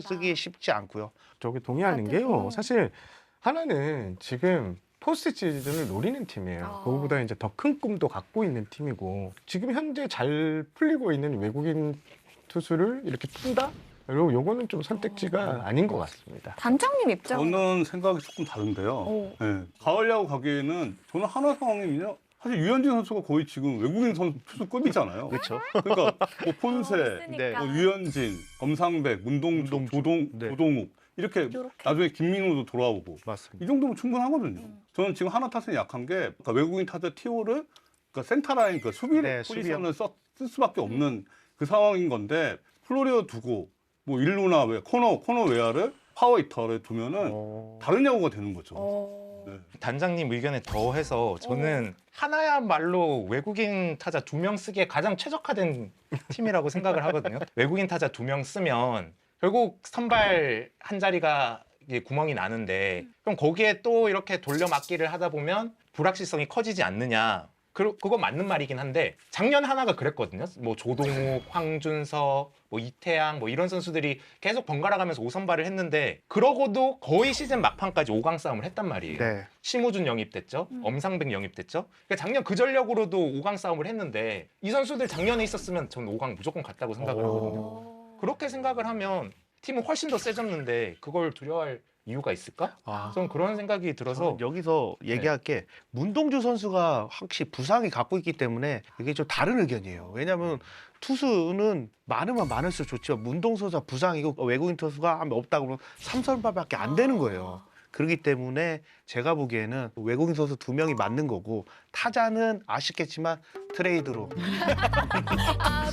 쓰기 쉽지 않고요. 저기 동의하는 같은, 게요. 사실 하나는 지금 포스트 시즌을 노리는 팀이에요. 아. 그거보다 이제 더 큰 꿈도 갖고 있는 팀이고 지금 현재 잘 풀리고 있는 외국인 투수를 이렇게 푼다? 그리고 요거는 좀 선택지가 아닌 것 같습니다. 단장님 입장은 저는 생각이 조금 다른데요. 오. 네. 가을 야구 가기에는 저는 한화 상황이면요. 사실 유현진 선수가 거의 지금 외국인 선수 투수급이잖아요. 그렇죠. 그러니까 뭐 폰세, 있으니까. 뭐 유현진, 검상백, 문동주, 네. 조동욱 이렇게 요렇게. 나중에 김민우도 돌아오고 맞습니다. 이 정도면 충분하거든요. 저는 지금 하나 타선이 약한 게 그러니까 외국인 타자 티오를 그러니까 센터라인 그 수비 네, 포지션을 쓸 수밖에 없는 그 상황인 건데 플로리오 두고 뭐 일루나 코너 외야를 파워 히터를 두면은 다른 야구가 되는 거죠. 네. 단장님 의견에 더해서 저는 하나야말로 외국인 타자 2명 쓰기에 가장 최적화된 팀이라고 생각을 하거든요. 외국인 타자 2명 쓰면 결국 선발 한 자리가 이게 구멍이 나는데 그럼 거기에 또 이렇게 돌려막기를 하다 보면 불확실성이 커지지 않느냐. 그거 맞는 말이긴 한데 작년 하나가 그랬거든요. 뭐 조동욱, 황준서, 뭐 이태양 뭐 이런 선수들이 계속 번갈아 가면서 5선발을 했는데 그러고도 거의 시즌 막판까지 5강 싸움을 했단 말이에요. 네. 심우준 영입됐죠. 엄상백 영입됐죠. 그러니까 작년 그 전력으로도 5강 싸움을 했는데 이 선수들 작년에 있었으면 저는 5강 무조건 갔다고 생각을 하거든요. 그렇게 생각을 하면 팀은 훨씬 더 세졌는데 그걸 두려워할 이유가 있을까? 저는 그런 생각이 들어서 저는 여기서 얘기할 게 문동주 선수가 확실히 부상이 갖고 있기 때문에 이게 좀 다른 의견이에요. 왜냐하면 투수는 많으면 많을수록 좋지만 문동주 선수가 부상이고 외국인 투수가 하면 없다고 그러면 3선발밖에 안 되는 거예요. 그렇기 때문에 제가 보기에는 외국인 선수 2명이 맞는 거고 타자는 아쉽겠지만 트레이드로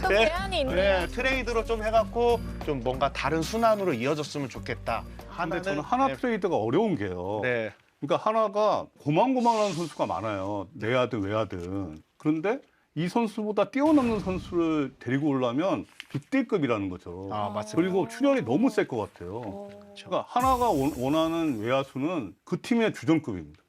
또 네. 제한이 있네요. 네, 트레이드로 좀 해갖고 좀 뭔가 다른 순환으로 이어졌으면 좋겠다. 근데 저는 하나 네, 트레이드가 어려운 게요. 네. 그러니까 하나가 고만고만한 선수가 많아요. 내야든 외야든. 그런데 이 선수보다 뛰어넘는 선수를 데리고 오려면 빅딜급이라는 거죠. 아, 맞습니다. 그리고 출혈이 너무 셀 것 같아요. 그러니까 하나가 원하는 외야수는 그 팀의 주전급입니다.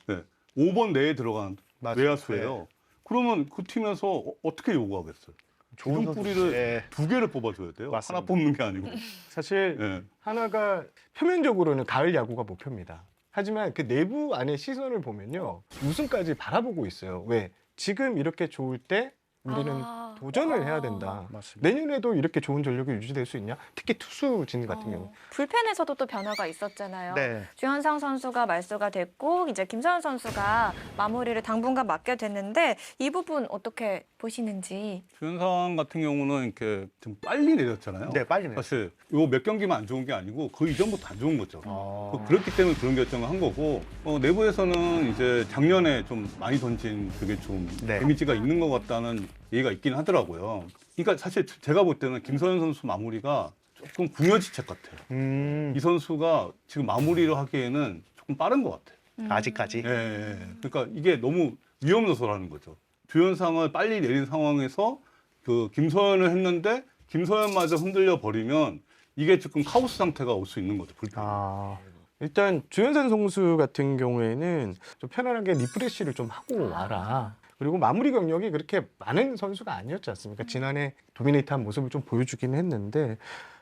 네. 5번 내에 들어간 맞아요. 외야수예요. 그러면 그 팀에서 어떻게 요구하겠어요? 좋은 기둥 뿌리를 네. 2개를 뽑아줘야 돼요. 맞습니다. 하나 뽑는 게 아니고. 사실 네. 하나가 표면적으로는 가을 야구가 목표입니다. 하지만 그 내부 안에 시선을 보면요. 우승까지 바라보고 있어요. 왜? 지금 이렇게 좋을 때 우리는 도전을 해야 된다. 맞습니다. 내년에도 이렇게 좋은 전력이 유지될 수 있냐? 특히 투수진 같은 경우. 불펜에서도 또 변화가 있었잖아요. 네. 주현상 선수가 말소가 됐고 이제 김서현 선수가 마무리를 당분간 맡게 됐는데 이 부분 어떻게 보시는지. 주현상 같은 경우는 이렇게 좀 빨리 내렸잖아요. 네, 빨리 내요. 사실 요 몇 경기만 안 좋은 게 아니고 그 이전부터 안 좋은 거죠. 아. 그렇기 때문에 그런 결정을 한 거고 내부에서는 이제 작년에 좀 많이 던진 그게 좀 네. 데미지가 있는 것 같다는 얘기가 있긴 하더라고요. 그러니까 사실 제가 볼 때는 김서현 선수 마무리가 조금 궁여지책 같아요. 이 선수가 지금 마무리를 하기에는 조금 빠른 것 같아요. 아직까지. 예. 그러니까 이게 너무 위험 요소라는 거죠. 주현상을 빨리 내린 상황에서 그 김서현을 했는데 김서현마저 흔들려 버리면 이게 조금 카오스 상태가 올 수 있는 거죠. 불펜. 아. 일단 주현상 선수 같은 경우에는 좀 편안하게 리프레시를 좀 하고 와라. 그리고 마무리 경력이 그렇게 많은 선수가 아니었지 않습니까? 지난해 도미네이트한 모습을 좀 보여주긴 했는데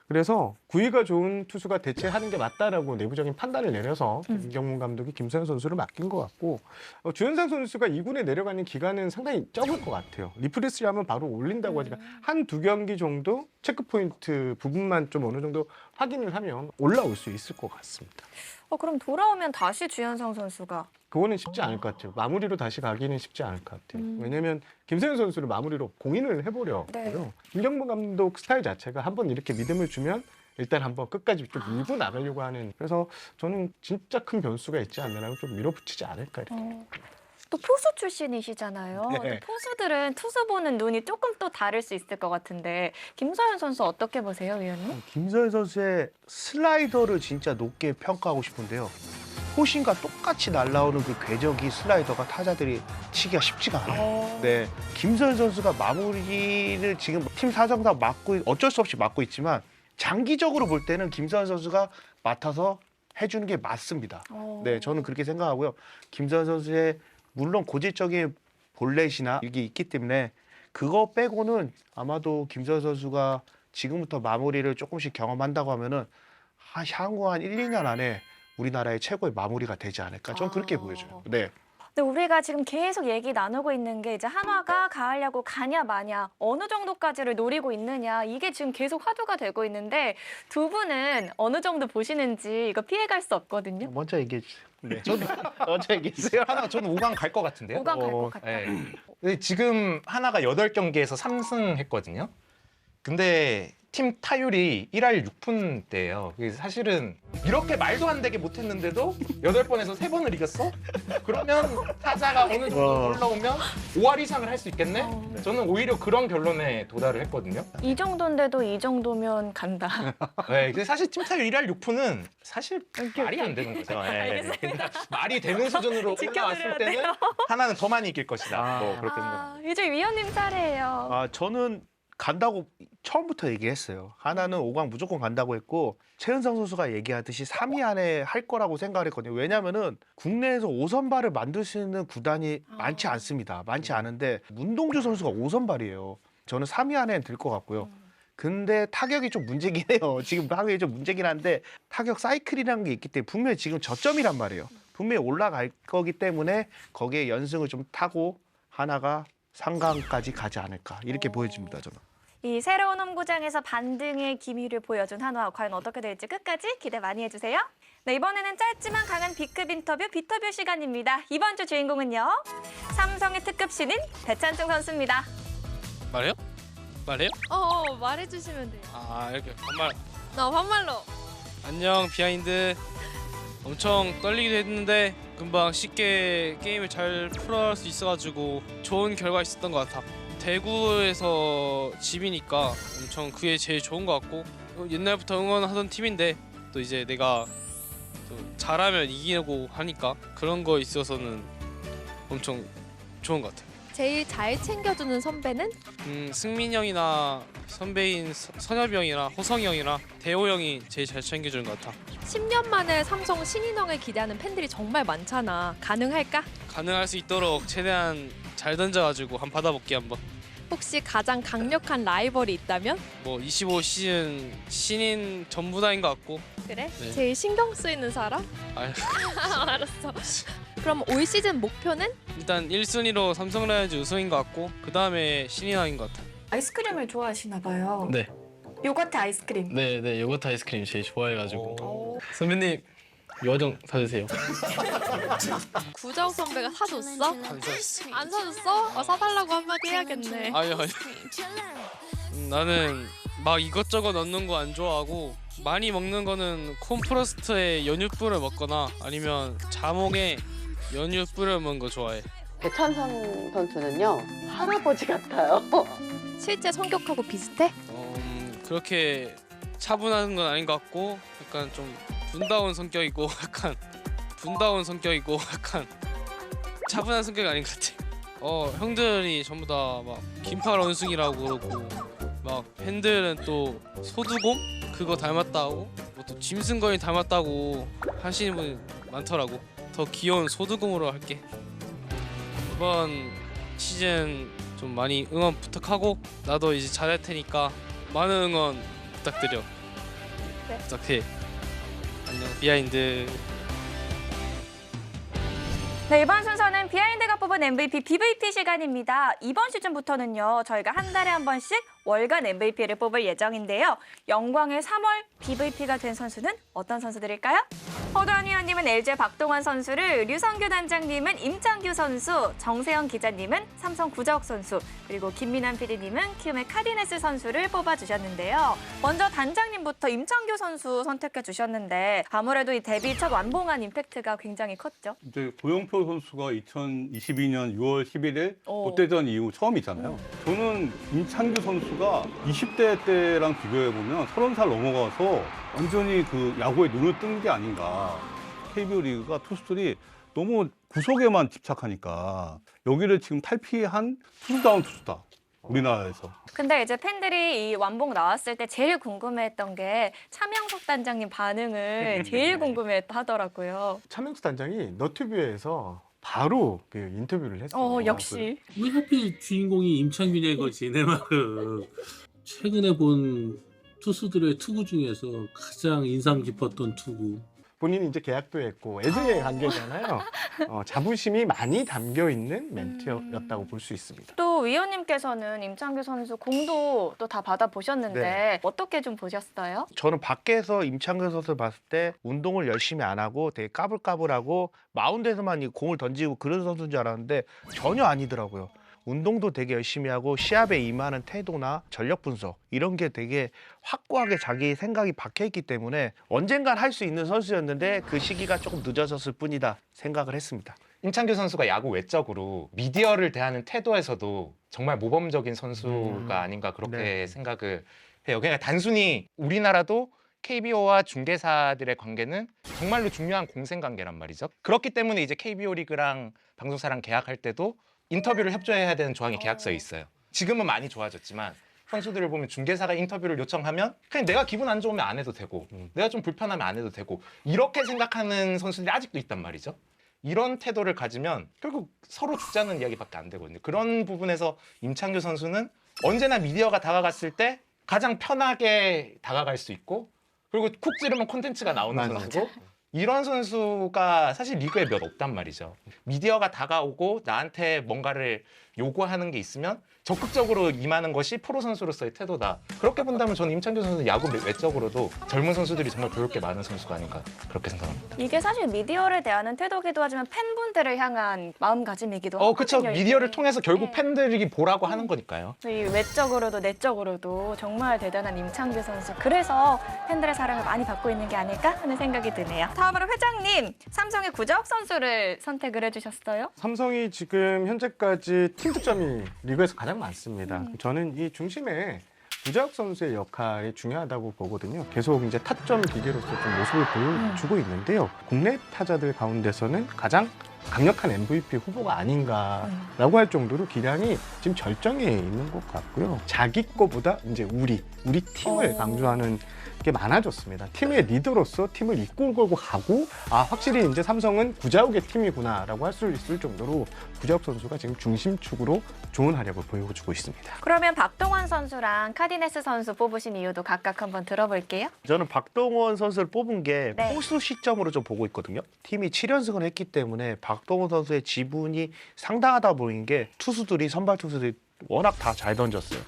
그래서 구위가 좋은 투수가 대체하는 게 맞다라고 내부적인 판단을 내려서 김경문 감독이 김서현 선수를 맡긴 것 같고 주현상 선수가 2군에 내려가는 기간은 상당히 적을 것 같아요. 리프레시를 하면 바로 올린다고 하니까 한 두 경기 정도 체크포인트 부분만 좀 어느 정도 확인을 하면 올라올 수 있을 것 같습니다. 그럼 돌아오면 다시 주현상 선수가 그거는 쉽지 않을 것 같아요. 마무리로 다시 가기는 쉽지 않을 것 같아요. 왜냐하면 김서현 선수를 마무리로 공인을 해버렸고요. 네. 김경문 감독 스타일 자체가 한번 이렇게 믿음을 주면 일단 한번 끝까지 좀 밀고 나가려고 하는. 그래서 저는 진짜 큰 변수가 있지 않나라면 좀 밀어붙이지 않을까 이렇게. 또 포수 출신이시잖아요. 네. 또 포수들은 투수 보는 눈이 조금 또 다를 수 있을 것 같은데 김서현 선수 어떻게 보세요, 위원님? 김서현 선수의 슬라이더를 진짜 높게 평가하고 싶은데요. 호신과 똑같이 날아오는 그 궤적이 슬라이더가 타자들이 치기가 쉽지가 않아요. 네, 김서현 선수가 마무리를 지금 팀 사정상 어쩔 수 없이 맡고 있지만 장기적으로 볼 때는 김서현 선수가 맡아서 해주는 게 맞습니다. 네, 저는 그렇게 생각하고요. 김서현 선수의 물론 고질적인 볼넷이나 이게 있기 때문에 그거 빼고는 아마도 김서현 선수가 지금부터 마무리를 조금씩 경험한다고 하면은 향후 한 1, 2년 안에 우리나라의 최고의 마무리가 되지 않을까. 저는 그렇게 보여져요. 네. 근데 우리가 지금 계속 얘기 나누고 있는 게 이제 한화가 가을 야구 가냐 마냐 어느 정도까지를 노리고 있느냐 이게 지금 계속 화두가 되고 있는데 두 분은 어느 정도 보시는지 이거 피해갈 수 없거든요. 먼저 얘기해 주세요. 네, 저도 먼저 얘기했어요. 하나 저는 5강 갈 것 같은데요. 5강 갈 것 같다. 네. 근데 지금 하나가 8경기에서 3승 했거든요. 근데 팀 타율이 1할 6푼대예요. 사실은 이렇게 말도 안 되게 못했는데도 8번에서 3번을 이겼어? 그러면 타자가 어느 정도 올라오면 5할 이상을 할 수 있겠네? 저는 오히려 그런 결론에 도달을 했거든요. 이 정도인데도 이 정도면 간다. 네, 근데 사실 팀 타율 1할 6푼은 사실 말이 안 되는 거죠. 말이 되는 수준으로 올라왔을 때는 하나는 더 많이 이길 것이다. 뭐 그렇게 생각합니다. 이제 위원님 차례예요. 저는 간다고 처음부터 얘기했어요. 하나는 5강 무조건 간다고 했고 최은성 선수가 얘기하듯이 3위 안에 할 거라고 생각을 했거든요. 왜냐하면은 국내에서 5선발을 만들 수 있는 구단이 많지 않습니다. 많지 않은데 문동주 선수가 5선발이에요. 저는 3위 안에 들 것 같고요. 근데 타격이 좀 문제긴 해요. 지금 타격이 좀 문제긴 한데 타격 사이클이라는 게 있기 때문에 분명히 지금 저점이란 말이에요. 분명히 올라갈 거기 때문에 거기에 연승을 좀 타고 하나가 3강까지 가지 않을까 이렇게 보여집니다. 저는. 이 새로운 홈구장에서 반등의 기미를 보여준 한화 과연 어떻게 될지 끝까지 기대 많이 해주세요. 네, 이번에는 짧지만 강한 B급 인터뷰 비터뷰 시간입니다. 이번 주 주인공은요. 삼성의 특급 신인 배찬중 선수입니다. 말해요? 말해요? 말해주시면 돼요. 이렇게 반말로. 안녕 비하인드. 엄청 떨리기도 했는데 금방 쉽게 게임을 잘 풀어갈 수 있어가지고 좋은 결과 있었던 것 같아. 대구에서 집이니까 엄청 그게 제일 좋은 것 같고 옛날부터 응원하던 팀인데 또 이제 내가 또 잘하면 이기고 하니까 그런 거 있어서는 엄청 좋은 것 같아. 제일 잘 챙겨주는 선배는? 승민 형이나 선배인 선엽이 형이나 호성이 형이나 대호 형이 제일 잘 챙겨주는 것 같아. 10년 만에 삼성 신인왕을 기대하는 팬들이 정말 많잖아. 가능할까? 가능할 수 있도록 최대한 잘 던져가지고 한번 받아볼게 한번. 혹시 가장 강력한 라이벌이 있다면? 뭐 25시즌 신인 전부 다인 것 같고. 그래? 네. 제일 신경 쓰이는 사람? 아유. 알았어. 그럼 올 시즌 목표는? 일단 1순위로 삼성 라이온즈 우승인 것 같고 그 다음에 신인왕인 것 같아. 아이스크림을 좋아하시나 봐요. 네. 요거트 아이스크림. 네, 요거트 아이스크림 제일 좋아해가지고. 선배님 요정 사주세요. 구자욱 선배가 사줬어? 안 사줬어? 사달라고 한마디 해야겠네. 아니. 나는 막 이것저것 넣는 거 안 좋아하고 많이 먹는 거는 콘프로스트에 연유 뿌려 먹거나 아니면 자몽에 연유 뿌려 먹는 거 좋아해. 배찬성 선수는요 할아버지 같아요. 실제 성격하고 비슷해? 그렇게 차분한 건 아닌 것 같고 약간 좀 분다운 성격이고 약간 차분한 성격이 아닌 것 같아. 형들이 전부 다 막 긴팔 원숭이라고 그러고 막 팬들은 또 소두곰 그거 닮았다고 뭐 또 짐승거인 닮았다고 하시는 분이 많더라고. 더 귀여운 소두곰으로 할게. 이번 시즌 좀 많이 응원 부탁하고 나도 이제 잘할 테니까 많은 응원 부탁드려. 네. 부탁해. 안녕 비하인드. 네, 이번 순서는 비하인드가 뽑은 MVP, BVP 시간입니다. 이번 시즌부터는요, 저희가 한 달에 한 번씩 월간 MVP를 뽑을 예정인데요. 영광의 3월 BVP가 된 선수는 어떤 선수들일까요? 허도한 위원님은 LG 박동원 선수를, 류성규 단장님은 임창규 선수, 정세영 기자님은 삼성 구자욱 선수, 그리고 김민환 PD님은 키움의 카디네스 선수를 뽑아주셨는데요. 먼저 단장님부터 임창규 선수 선택해 주셨는데 아무래도 이 데뷔 첫 완봉한 임팩트가 굉장히 컸죠. 이제 고영표 선수가 2022년 6월 11일 오. 롯데전 이후 처음이잖아요. 저는 임창규 선수가 20대 때랑 비교해보면 30살 넘어가서 완전히 그 야구에 눈을 뜬 게 아닌가. KBO 리그가 투수들이 너무 구속에만 집착하니까 여기를 지금 탈피한 투수다운 투수다. 우리나라에서. 근데 이제 팬들이 이 완봉 나왔을 때 제일 궁금해했던 게 차명석 단장님 반응을 제일 궁금해하더라고요. 차명수 단장이 너튜브에서 바로 그 인터뷰를 했어요. 역시. 왜 하필 주인공이 임창균의 거지 내 말은. 최근에 본 투수들의 투구 중에서 가장 인상 깊었던 투구. 본인이 이제 계약도 했고 애증의 관계잖아요. 자부심이 많이 담겨 있는 멘트였다고 볼 수 있습니다. 또 위원님께서는 임창규 선수 공도 또 다 받아보셨는데 네. 어떻게 좀 보셨어요? 저는 밖에서 임창규 선수를 봤을 때 운동을 열심히 안 하고 되게 까불까불하고 마운드에서만 이 공을 던지고 그런 선수인 줄 알았는데 전혀 아니더라고요. 운동도 되게 열심히 하고 시합에 임하는 태도나 전력 분석 이런 게 되게 확고하게 자기 생각이 박혀있기 때문에 언젠간 할 수 있는 선수였는데 그 시기가 조금 늦어졌을 뿐이다 생각을 했습니다. 임창규 선수가 야구 외적으로 미디어를 대하는 태도에서도 정말 모범적인 선수가 아닌가 그렇게 네. 생각을 해요. 그러니까 단순히 우리나라도 KBO와 중개사들의 관계는 정말로 중요한 공생 관계란 말이죠. 그렇기 때문에 이제 KBO 리그랑 방송사랑 계약할 때도 인터뷰를 협조해야 되는 조항이 계약서에 있어요. 지금은 많이 좋아졌지만 선수들을 보면 중개사가 인터뷰를 요청하면 그냥 내가 기분 안 좋으면 안 해도 되고 내가 좀 불편하면 안 해도 되고 이렇게 생각하는 선수들이 아직도 있단 말이죠. 이런 태도를 가지면 결국 서로 죽자는 이야기밖에 안 되거든요. 그런 부분에서 임창규 선수는 언제나 미디어가 다가갔을 때 가장 편하게 다가갈 수 있고 그리고 쿡 찌르면 콘텐츠가 나오는 선수고 이런 선수가 사실 리그에 몇 없단 말이죠. 미디어가 다가오고 나한테 뭔가를 요구하는 게 있으면 적극적으로 임하는 것이 프로 선수로서의 태도다. 그렇게 본다면 저는 임창규 선수는 야구 외적으로도 젊은 선수들이 정말 배울 게 많은 선수가 아닌가 그렇게 생각합니다. 이게 사실 미디어를 대하는 태도기도 하지만 팬분들을 향한 마음가짐이기도 하거든요. 그렇죠. 미디어를 이게. 통해서 결국 네. 팬들이 보라고 하는 거니까요. 이 외적으로도 내적으로도 정말 대단한 임창규 선수. 그래서 팬들의 사랑을 많이 받고 있는 게 아닐까 하는 생각이 드네요. 다음으로 회장님, 삼성의 구자욱 선수를 선택을 해주셨어요. 삼성이 지금 현재까지 팀 득점이 리그에서 가장 많습니다. 저는 이 중심에 구자욱 선수의 역할이 중요하다고 보거든요. 계속 이제 타점 기계로서 좀 모습을 보여주고 있는데요. 국내 타자들 가운데서는 가장 강력한 MVP 후보가 아닌가라고 할 정도로 기량이 지금 절정에 있는 것 같고요. 자기 거보다 이제 우리 팀을 강조하는 게 많아졌습니다. 팀의 리더로서 팀을 이끌고 가고 확실히 이제 삼성은 구자욱의 팀이구나라고 할 수 있을 정도로 구자욱 선수가 지금 중심축으로 좋은 활약을 보여주고 있습니다. 그러면 박동원 선수랑 카디네스 선수 뽑으신 이유도 각각 한번 들어볼게요. 저는 박동원 선수를 뽑은 게 네. 포수 시점으로 좀 보고 있거든요. 팀이 7연승을 했기 때문에 박동원 선수의 지분이 상당하다 보이는 게 투수들이 선발 투수들이 워낙 다 잘 던졌어요.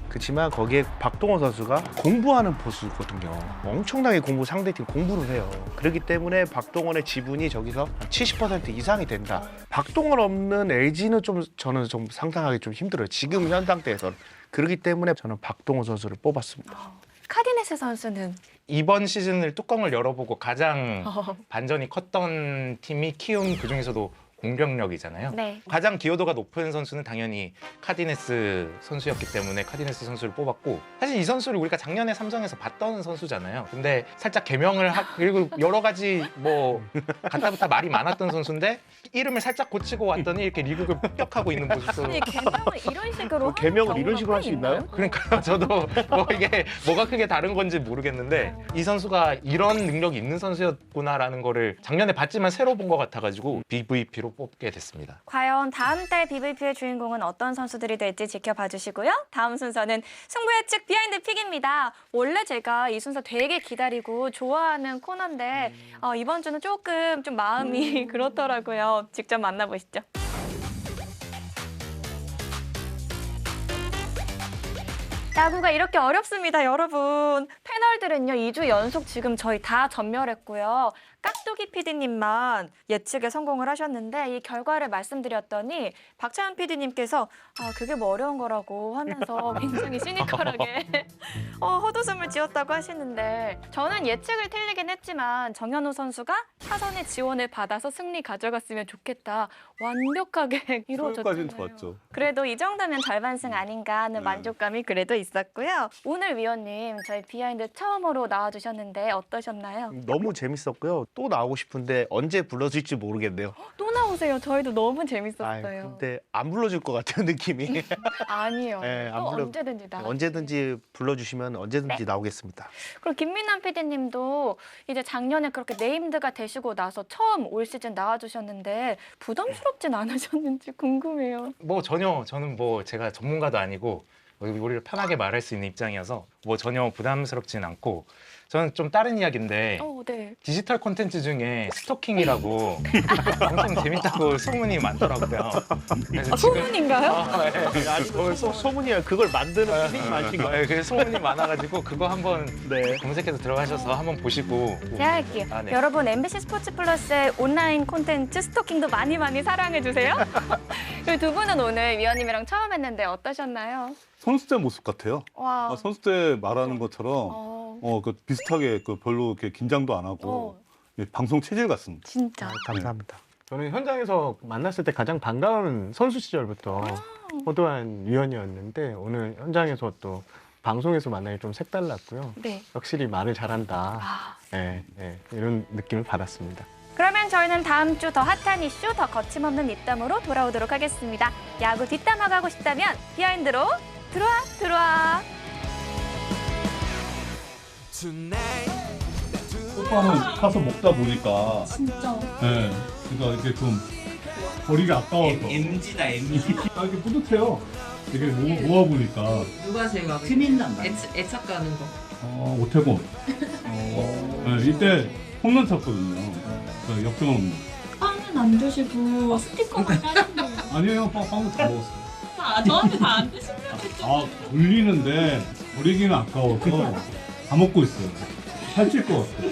그렇지만 거기에 박동원 선수가 공부하는 포수거든요. 엄청나게 상대팀 공부를 해요. 그렇기 때문에 박동원의 지분이 저기서 한 70% 이상이 된다. 박동원 없는 LG는 저는 좀 상상하기 좀 힘들어요. 지금 현 상태에서는. 그렇기 때문에 저는 박동원 선수를 뽑았습니다. 카디네스 선수는 이번 시즌을 뚜껑을 열어보고 가장 반전이 컸던 팀이 키움, 그중에서도 공격력이잖아요. 네. 가장 기여도가 높은 선수는 당연히 카디네스 선수였기 때문에 카디네스 선수를 뽑았고, 사실 이 선수를 우리가 작년에 삼성에서 봤던 선수잖아요. 근데 살짝 개명을 그리고 여러 가지 뭐 갔다부터 말이 많았던 선수인데 이름을 살짝 고치고 왔더니 이렇게 리그를 폭격하고 있는 모습으로. 아니 개명을 이런 식으로 개명을 이런 식으로 할 수 있나요? 그러니까요. 저도 뭐 이게 뭐가 크게 다른 건지 모르겠는데 이 선수가 이런 능력이 있는 선수였구나라는 거를 작년에 봤지만 새로 본 것 같아가지고 BVP로 뽑게 됐습니다. 과연 다음 달 BVP의 주인공은 어떤 선수들이 될지 지켜봐 주시고요. 다음 순서는 승부 예측 비하인드 픽입니다. 원래 제가 이 순서 되게 기다리고 좋아하는 코너인데 이번 주는 조금 좀 마음이 그렇더라고요. 직접 만나보시죠. 야구가 이렇게 어렵습니다, 여러분. 패널들은요, 2주 연속 지금 저희 다 전멸했고요. 깍두기 PD님만 예측에 성공을 하셨는데 이 결과를 말씀드렸더니 박찬현 PD님께서 그게 뭐 어려운 거라고 하면서 굉장히 시니컬하게 헛웃음을 지었다고 하시는데 저는 예측을 틀리긴 했지만 정현우 선수가 타선의 지원을 받아서 승리 가져갔으면 좋겠다. 완벽하게 이루어졌잖아요. 까지는 좋았죠. 그래도 이 정도면 절반승 아닌가 하는 만족감이 그래도 있었고요. 오늘 위원님 저희 비하인드 처음으로 나와주셨는데 어떠셨나요? 너무 재밌었고요. 또 나오고 싶은데 언제 불러줄지 모르겠네요. 또 나오세요. 저희도 너무 재밌었어요. 아이, 근데 안 불러줄 것 같아요, 느낌이. 아니요. 네, 또 안 불러- 언제든지 나. 언제든지 불러주시면 언제든지 네. 나오겠습니다. 그리고 김민남 PD님도 이제 작년에 그렇게 네임드가 되시고 나서 처음 올 시즌 나와주셨는데 부담스럽진 않으셨는지 궁금해요. 뭐 전혀 저는 뭐 제가 전문가도 아니고 우리를 편하게 말할 수 있는 입장이어서 뭐 전혀 부담스럽진 않고 저는 좀 다른 이야기인데 네. 디지털 콘텐츠 중에 스토킹이라고 방송 재밌다고 소문이 많더라고요. 그래서 소문인가요? 네. 아니, 소문이야. 그걸 만드는 PD님 아신 거예요? 그 소문이 많아가지고 그거 한번 네. 검색해서 들어가셔서 한번 보시고. 제가 할게요. 네. 여러분 MBC 스포츠 플러스의 온라인 콘텐츠 스토킹도 많이 많이 사랑해주세요. 그리고 두 분은 오늘 위원님이랑 처음 했는데 어떠셨나요? 선수 때 모습 같아요. 와. 선수 때 말하는 것처럼 그 비슷하게 별로 이렇게 긴장도 안 하고 방송 체질 같습니다. 진짜. 감사합니다. 저는 현장에서 만났을 때 가장 반가운 선수 시절부터 호도한 위원이었는데 오늘 현장에서 또 방송에서 만나기 좀 색달랐고요. 네. 확실히 말을 잘한다. 이런 느낌을 받았습니다. 그러면 저희는 다음 주 더 핫한 이슈, 더 거침없는 입담으로 돌아오도록 하겠습니다. 야구 뒷담화 가고 싶다면 비하인드로 들어와. 소파는 타서 먹다 보니까 진짜. 네, 그러니까 이게 좀 버리기 아까워서 MG다 MG. 이렇게 뿌듯해요. 되게 모아 보니까 누가 제일 막 애착 가는 거. 오태곤. 네, 이때 홈런 쳤거든요. 역전 홈런. 빵은 안 드시고 스티커만 까는데요. 아니에요, 빵도 다 먹었어요. 저한테 다 안 드시면 돌리는데 버리기는 아까워서 다 먹고 있어요. 살찔 것 같아요.